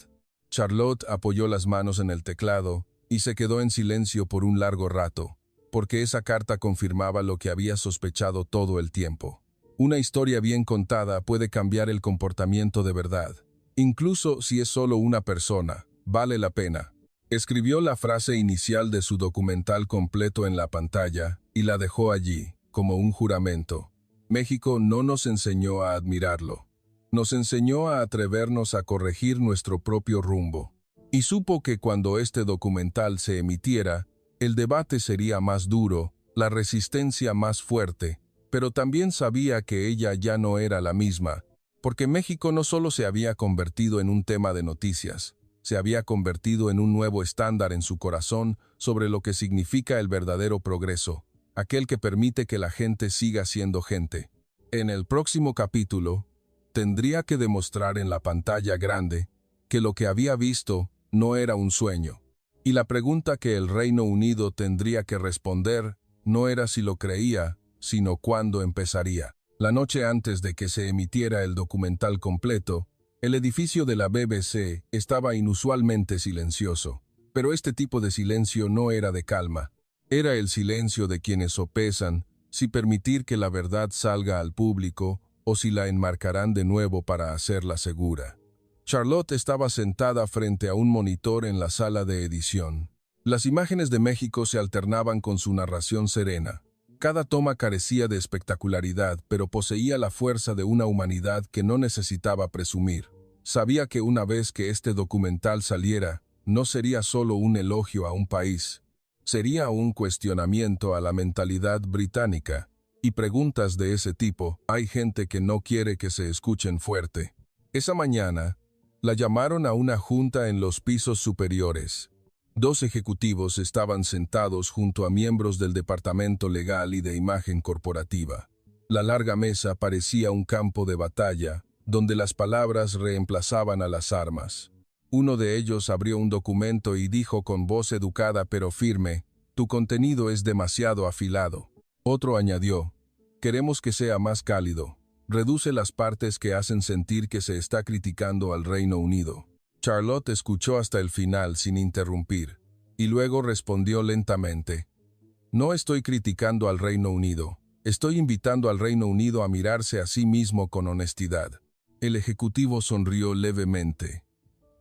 Charlotte apoyó las manos en el teclado y se quedó en silencio por un largo rato, porque esa carta confirmaba lo que había sospechado todo el tiempo. Una historia bien contada puede cambiar el comportamiento de verdad. Incluso si es solo una persona, vale la pena. Escribió la frase inicial de su documental completo en la pantalla y la dejó allí, como un juramento. México no nos enseñó a admirarlo. Nos enseñó a atrevernos a corregir nuestro propio rumbo. Y supo que cuando este documental se emitiera, el debate sería más duro, la resistencia más fuerte, pero también sabía que ella ya no era la misma, porque México no solo se había convertido en un tema de noticias, se había convertido en un nuevo estándar en su corazón sobre lo que significa el verdadero progreso, aquel que permite que la gente siga siendo gente. En el próximo capítulo, tendría que demostrar en la pantalla grande que lo que había visto no era un sueño. Y la pregunta que el Reino Unido tendría que responder no era si lo creía, sino cuándo empezaría. La noche antes de que se emitiera el documental completo, el edificio de la BBC estaba inusualmente silencioso. Pero este tipo de silencio no era de calma. Era el silencio de quienes sopesan si permitir que la verdad salga al público o si la enmarcarán de nuevo para hacerla segura. Charlotte estaba sentada frente a un monitor en la sala de edición. Las imágenes de México se alternaban con su narración serena. Cada toma carecía de espectacularidad, pero poseía la fuerza de una humanidad que no necesitaba presumir. Sabía que una vez que este documental saliera, no sería solo un elogio a un país. Sería un cuestionamiento a la mentalidad británica. Y preguntas de ese tipo, hay gente que no quiere que se escuchen fuerte. Esa mañana, la llamaron a una junta en los pisos superiores. 2 ejecutivos estaban sentados junto a miembros del departamento legal y de imagen corporativa. La larga mesa parecía un campo de batalla, donde las palabras reemplazaban a las armas. Uno de ellos abrió un documento y dijo con voz educada pero firme, «Tu contenido es demasiado afilado». Otro añadió, «Queremos que sea más cálido. Reduce las partes que hacen sentir que se está criticando al Reino Unido». Charlotte escuchó hasta el final sin interrumpir, y luego respondió lentamente, «No estoy criticando al Reino Unido, estoy invitando al Reino Unido a mirarse a sí mismo con honestidad». El ejecutivo sonrió levemente.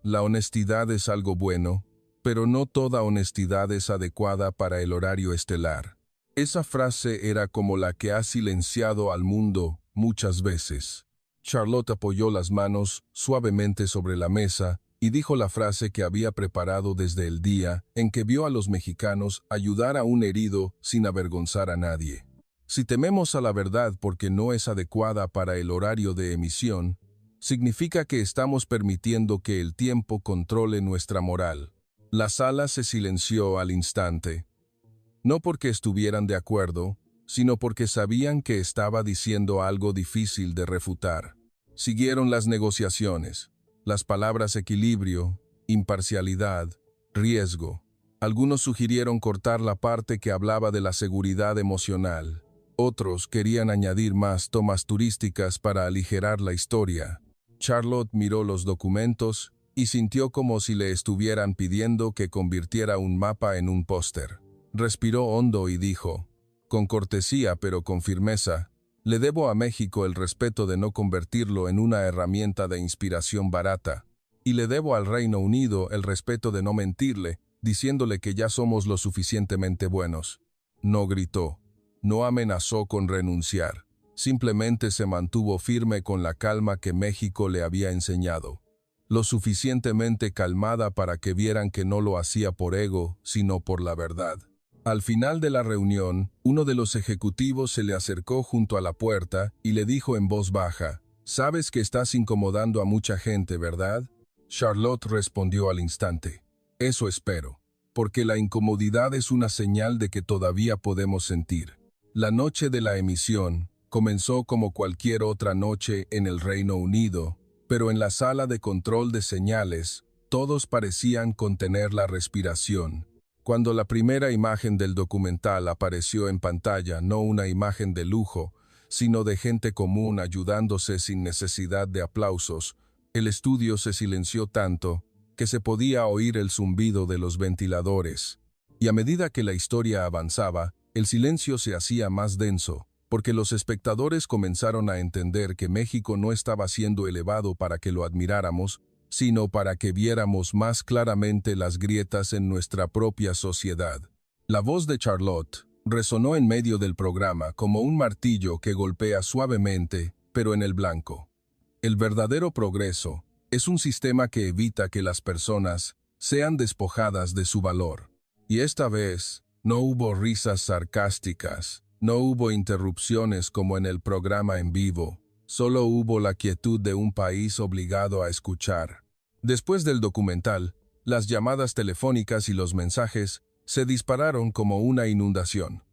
«La honestidad es algo bueno, pero no toda honestidad es adecuada para el horario estelar». Esa frase era como la que ha silenciado al mundo muchas veces. Charlotte apoyó las manos suavemente sobre la mesa y dijo la frase que había preparado desde el día en que vio a los mexicanos ayudar a un herido sin avergonzar a nadie. Si tememos a la verdad porque no es adecuada para el horario de emisión, significa que estamos permitiendo que el tiempo controle nuestra moral. La sala se silenció al instante. No porque estuvieran de acuerdo, sino porque sabían que estaba diciendo algo difícil de refutar. Siguieron las negociaciones. Las palabras equilibrio, imparcialidad, riesgo. Algunos sugirieron cortar la parte que hablaba de la seguridad emocional. Otros querían añadir más tomas turísticas para aligerar la historia. Charlotte miró los documentos y sintió como si le estuvieran pidiendo que convirtiera un mapa en un póster. Respiró hondo y dijo, con cortesía pero con firmeza, le debo a México el respeto de no convertirlo en una herramienta de inspiración barata, y le debo al Reino Unido el respeto de no mentirle, diciéndole que ya somos lo suficientemente buenos. No gritó, no amenazó con renunciar, simplemente se mantuvo firme con la calma que México le había enseñado. Lo suficientemente calmada para que vieran que no lo hacía por ego, sino por la verdad. Al final de la reunión, uno de los ejecutivos se le acercó junto a la puerta y le dijo en voz baja, «Sabes que estás incomodando a mucha gente, ¿verdad?» Charlotte respondió al instante, «Eso espero, porque la incomodidad es una señal de que todavía podemos sentir». La noche de la emisión comenzó como cualquier otra noche en el Reino Unido, pero en la sala de control de señales, todos parecían contener la respiración. Cuando la primera imagen del documental apareció en pantalla, no una imagen de lujo, sino de gente común ayudándose sin necesidad de aplausos, el estudio se silenció tanto que se podía oír el zumbido de los ventiladores. Y a medida que la historia avanzaba, el silencio se hacía más denso, porque los espectadores comenzaron a entender que México no estaba siendo elevado para que lo admiráramos, sino para que viéramos más claramente las grietas en nuestra propia sociedad. La voz de Charlotte resonó en medio del programa como un martillo que golpea suavemente, pero en el blanco. El verdadero progreso es un sistema que evita que las personas sean despojadas de su valor. Y esta vez no hubo risas sarcásticas, no hubo interrupciones como en el programa en vivo, solo hubo la quietud de un país obligado a escuchar. Después del documental, las llamadas telefónicas y los mensajes se dispararon como una inundación.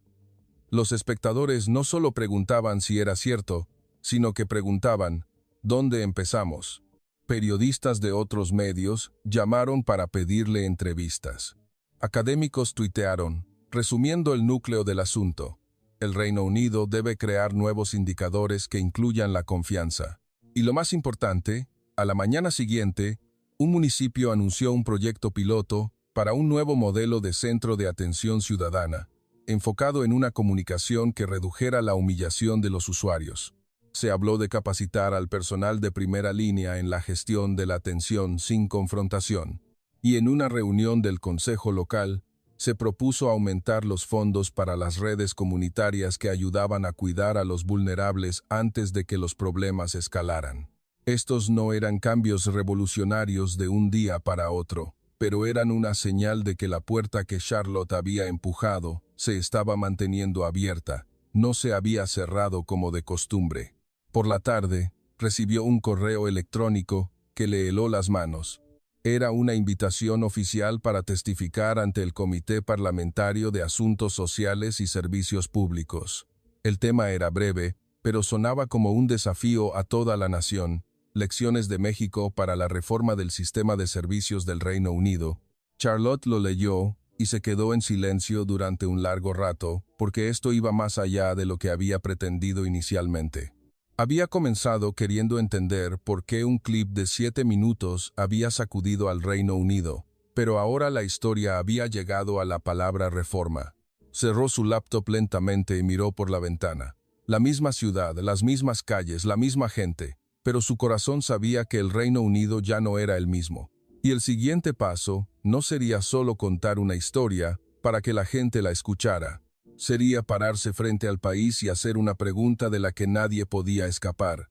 Los espectadores no solo preguntaban si era cierto, sino que preguntaban, ¿dónde empezamos? Periodistas de otros medios llamaron para pedirle entrevistas. Académicos tuitearon, resumiendo el núcleo del asunto. El Reino Unido debe crear nuevos indicadores que incluyan la confianza. Y lo más importante, a la mañana siguiente, un municipio anunció un proyecto piloto para un nuevo modelo de centro de atención ciudadana, enfocado en una comunicación que redujera la humillación de los usuarios. Se habló de capacitar al personal de primera línea en la gestión de la atención sin confrontación. Y en una reunión del Consejo Local, se propuso aumentar los fondos para las redes comunitarias que ayudaban a cuidar a los vulnerables antes de que los problemas escalaran. Estos no eran cambios revolucionarios de un día para otro, pero eran una señal de que la puerta que Charlotte había empujado se estaba manteniendo abierta, no se había cerrado como de costumbre. Por la tarde, recibió un correo electrónico que le heló las manos. Era una invitación oficial para testificar ante el Comité Parlamentario de Asuntos Sociales y Servicios Públicos. El tema era breve, pero sonaba como un desafío a toda la nación. Lecciones de México para la reforma del sistema de servicios del Reino Unido. Charlotte lo leyó y se quedó en silencio durante un largo rato, porque esto iba más allá de lo que había pretendido inicialmente. Había comenzado queriendo entender por qué un clip de 7 minutos había sacudido al Reino Unido, pero ahora la historia había llegado a la palabra reforma. Cerró su laptop lentamente y miró por la ventana. La misma ciudad, las mismas calles, la misma gente, pero su corazón sabía que el Reino Unido ya no era el mismo. Y el siguiente paso no sería solo contar una historia para que la gente la escuchara. Sería pararse frente al país y hacer una pregunta de la que nadie podía escapar.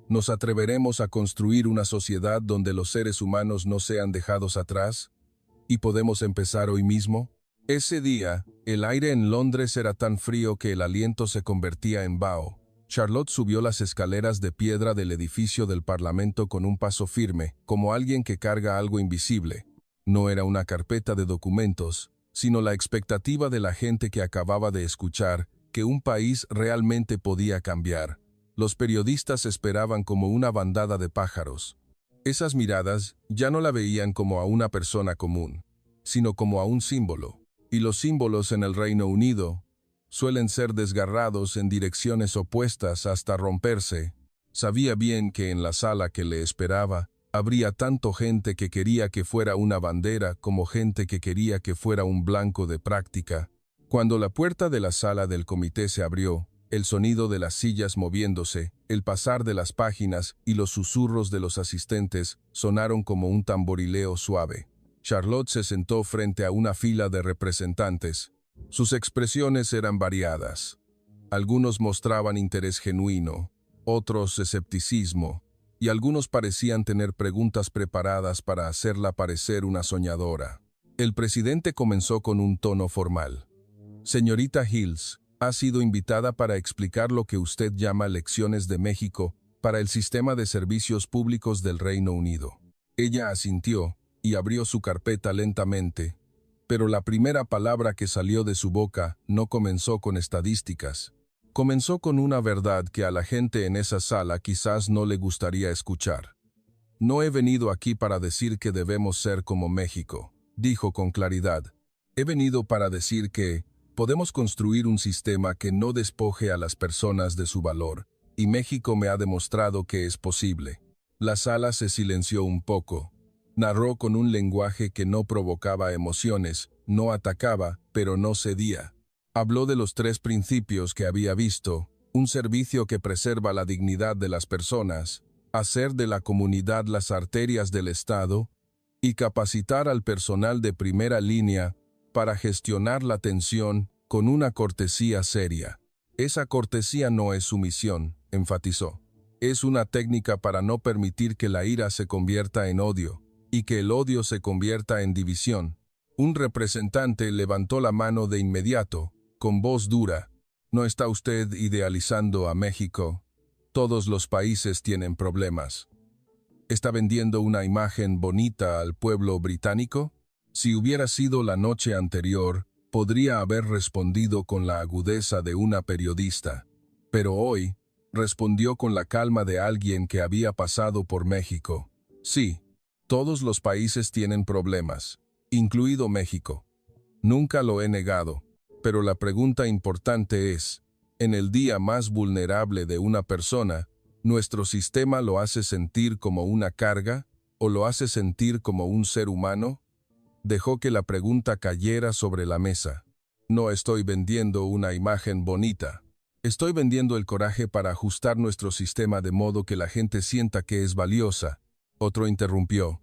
¿Nos atreveremos a construir una sociedad donde los seres humanos no sean dejados atrás? ¿Y podemos empezar hoy mismo? Ese día, el aire en Londres era tan frío que el aliento se convertía en vaho. Charlotte subió las escaleras de piedra del edificio del Parlamento con un paso firme, como alguien que carga algo invisible. No era una carpeta de documentos, sino la expectativa de la gente que acababa de escuchar que un país realmente podía cambiar. Los periodistas esperaban como una bandada de pájaros. Esas miradas ya no la veían como a una persona común, sino como a un símbolo. Y los símbolos en el Reino Unido suelen ser desgarrados en direcciones opuestas hasta romperse. Sabía bien que en la sala que le esperaba, habría tanto gente que quería que fuera una bandera como gente que quería que fuera un blanco de práctica. Cuando la puerta de la sala del comité se abrió, el sonido de las sillas moviéndose, el pasar de las páginas y los susurros de los asistentes sonaron como un tamborileo suave. Charlotte se sentó frente a una fila de representantes. Sus expresiones eran variadas. Algunos mostraban interés genuino, otros escepticismo, y algunos parecían tener preguntas preparadas para hacerla parecer una soñadora. El presidente comenzó con un tono formal. Señorita Hills, ha sido invitada para explicar lo que usted llama lecciones de México para el sistema de servicios públicos del Reino Unido. Ella asintió y abrió su carpeta lentamente, pero la primera palabra que salió de su boca no comenzó con estadísticas. Comenzó con una verdad que a la gente en esa sala quizás no le gustaría escuchar. No he venido aquí para decir que debemos ser como México, dijo con claridad. He venido para decir que podemos construir un sistema que no despoje a las personas de su valor, y México me ha demostrado que es posible. La sala se silenció un poco. Narró con un lenguaje que no provocaba emociones, no atacaba, pero no cedía. Habló de los 3 principios que había visto: un servicio que preserva la dignidad de las personas, hacer de la comunidad las arterias del Estado, y capacitar al personal de primera línea para gestionar la tensión con una cortesía seria. Esa cortesía no es sumisión, enfatizó. Es una técnica para no permitir que la ira se convierta en odio, y que el odio se convierta en división. Un representante levantó la mano de inmediato, con voz dura. ¿No está usted idealizando a México? Todos los países tienen problemas. ¿Está vendiendo una imagen bonita al pueblo británico? Si hubiera sido la noche anterior, podría haber respondido con la agudeza de una periodista. Pero hoy, respondió con la calma de alguien que había pasado por México. Sí, todos los países tienen problemas, incluido México. Nunca lo he negado. Pero la pregunta importante es, en el día más vulnerable de una persona, ¿nuestro sistema lo hace sentir como una carga o lo hace sentir como un ser humano? Dejó que la pregunta cayera sobre la mesa. No estoy vendiendo una imagen bonita. Estoy vendiendo el coraje para ajustar nuestro sistema de modo que la gente sienta que es valiosa. Otro interrumpió.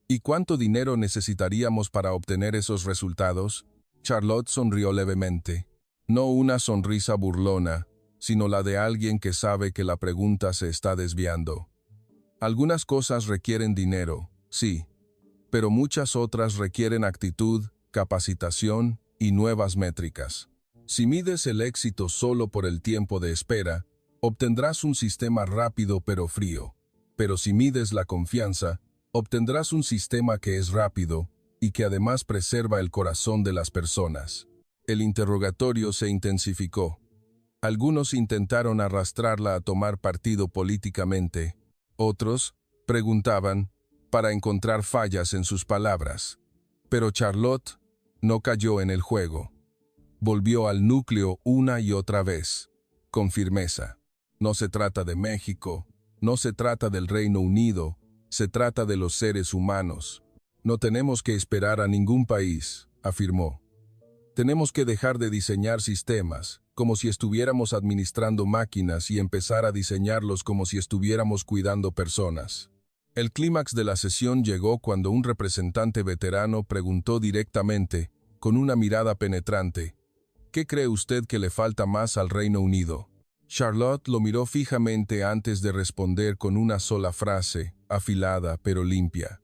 ¿Y cuánto dinero necesitaríamos para obtener esos resultados? Charlotte sonrió levemente. No una sonrisa burlona, sino la de alguien que sabe que la pregunta se está desviando. Algunas cosas requieren dinero, sí, pero muchas otras requieren actitud, capacitación y nuevas métricas. Si mides el éxito solo por el tiempo de espera, obtendrás un sistema rápido pero frío. Pero si mides la confianza, obtendrás un sistema que es rápido y que además preserva el corazón de las personas. El interrogatorio se intensificó. Algunos intentaron arrastrarla a tomar partido políticamente. Otros preguntaban para encontrar fallas en sus palabras. Pero Charlotte no cayó en el juego. Volvió al núcleo una y otra vez, con firmeza. No se trata de México, no se trata del Reino Unido, se trata de los seres humanos. No tenemos que esperar a ningún país, afirmó. Tenemos que dejar de diseñar sistemas, como si estuviéramos administrando máquinas, y empezar a diseñarlos como si estuviéramos cuidando personas. El clímax de la sesión llegó cuando un representante veterano preguntó directamente, con una mirada penetrante, ¿qué cree usted que le falta más al Reino Unido? Charlotte lo miró fijamente antes de responder con una sola frase, afilada pero limpia.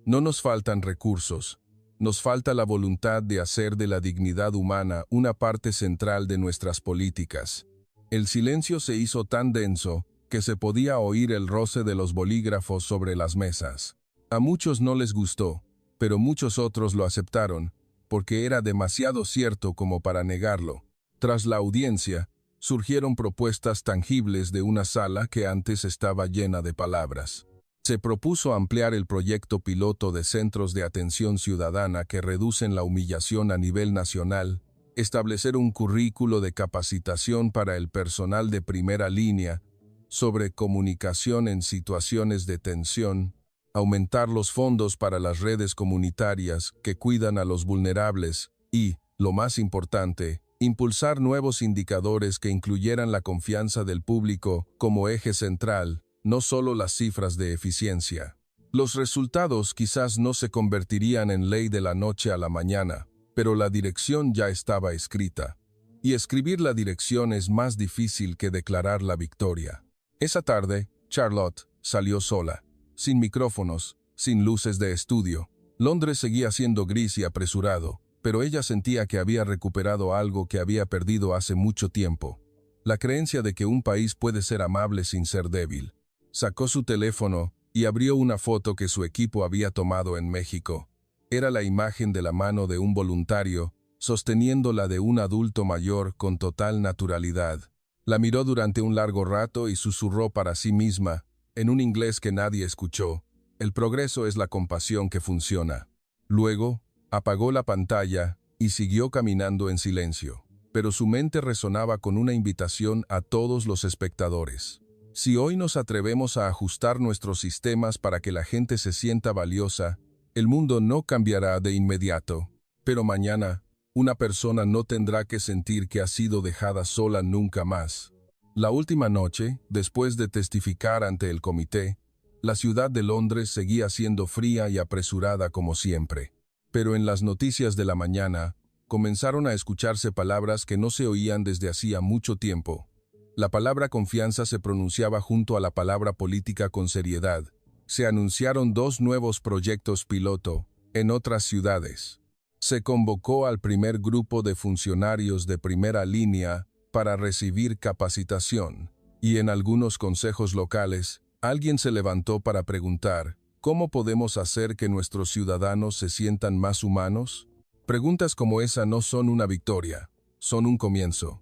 No nos faltan recursos, nos falta la voluntad de hacer de la dignidad humana una parte central de nuestras políticas. El silencio se hizo tan denso que se podía oír el roce de los bolígrafos sobre las mesas. A muchos no les gustó, pero muchos otros lo aceptaron, porque era demasiado cierto como para negarlo. Tras la audiencia, surgieron propuestas tangibles de una sala que antes estaba llena de palabras. Se propuso ampliar el proyecto piloto de centros de atención ciudadana que reducen la humillación a nivel nacional, establecer un currículo de capacitación para el personal de primera línea sobre comunicación en situaciones de tensión, aumentar los fondos para las redes comunitarias que cuidan a los vulnerables y, lo más importante, impulsar nuevos indicadores que incluyeran la confianza del público como eje central, no solo las cifras de eficiencia. Los resultados quizás no se convertirían en ley de la noche a la mañana, pero la dirección ya estaba escrita. Y escribir la dirección es más difícil que declarar la victoria. Esa tarde, Charlotte salió sola, sin micrófonos, sin luces de estudio. Londres seguía siendo gris y apresurado, pero ella sentía que había recuperado algo que había perdido hace mucho tiempo. La creencia de que un país puede ser amable sin ser débil. Sacó su teléfono y abrió una foto que su equipo había tomado en México. Era la imagen de la mano de un voluntario, sosteniendo la de un adulto mayor con total naturalidad. La miró durante un largo rato y susurró para sí misma, en un inglés que nadie escuchó: "El progreso es la compasión que funciona". Luego, apagó la pantalla y siguió caminando en silencio. Pero su mente resonaba con una invitación a todos los espectadores. Si hoy nos atrevemos a ajustar nuestros sistemas para que la gente se sienta valiosa, el mundo no cambiará de inmediato. Pero mañana, una persona no tendrá que sentir que ha sido dejada sola nunca más. La última noche, después de testificar ante el comité, la ciudad de Londres seguía siendo fría y apresurada como siempre. Pero en las noticias de la mañana, comenzaron a escucharse palabras que no se oían desde hacía mucho tiempo. La palabra confianza se pronunciaba junto a la palabra política con seriedad. Se anunciaron 2 nuevos proyectos piloto en otras ciudades. Se convocó al primer grupo de funcionarios de primera línea para recibir capacitación, y en algunos consejos locales, alguien se levantó para preguntar: ¿cómo podemos hacer que nuestros ciudadanos se sientan más humanos? Preguntas como esa no son una victoria, son un comienzo.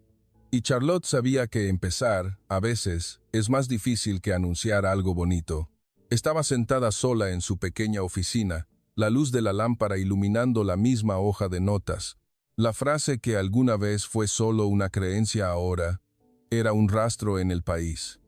Y Charlotte sabía que empezar, a veces, es más difícil que anunciar algo bonito. Estaba sentada sola en su pequeña oficina, la luz de la lámpara iluminando la misma hoja de notas. La frase que alguna vez fue solo una creencia ahora, era un rastro en el país.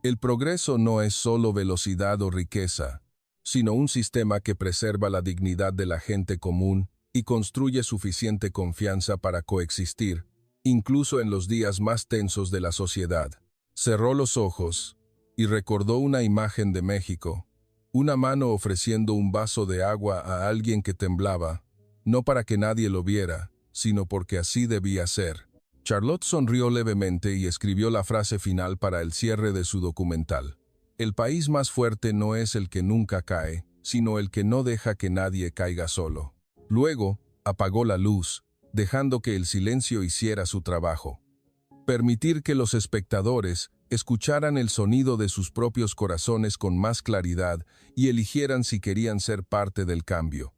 El progreso no es solo velocidad o riqueza, sino un sistema que preserva la dignidad de la gente común y construye suficiente confianza para coexistir, incluso en los días más tensos de la sociedad. Cerró los ojos y recordó una imagen de México, una mano ofreciendo un vaso de agua a alguien que temblaba, no para que nadie lo viera, sino porque así debía ser. Charlotte sonrió levemente y escribió la frase final para el cierre de su documental. El país más fuerte no es el que nunca cae, sino el que no deja que nadie caiga solo. Luego, apagó la luz, dejando que el silencio hiciera su trabajo. Permitir que los espectadores escucharan el sonido de sus propios corazones con más claridad y eligieran si querían ser parte del cambio.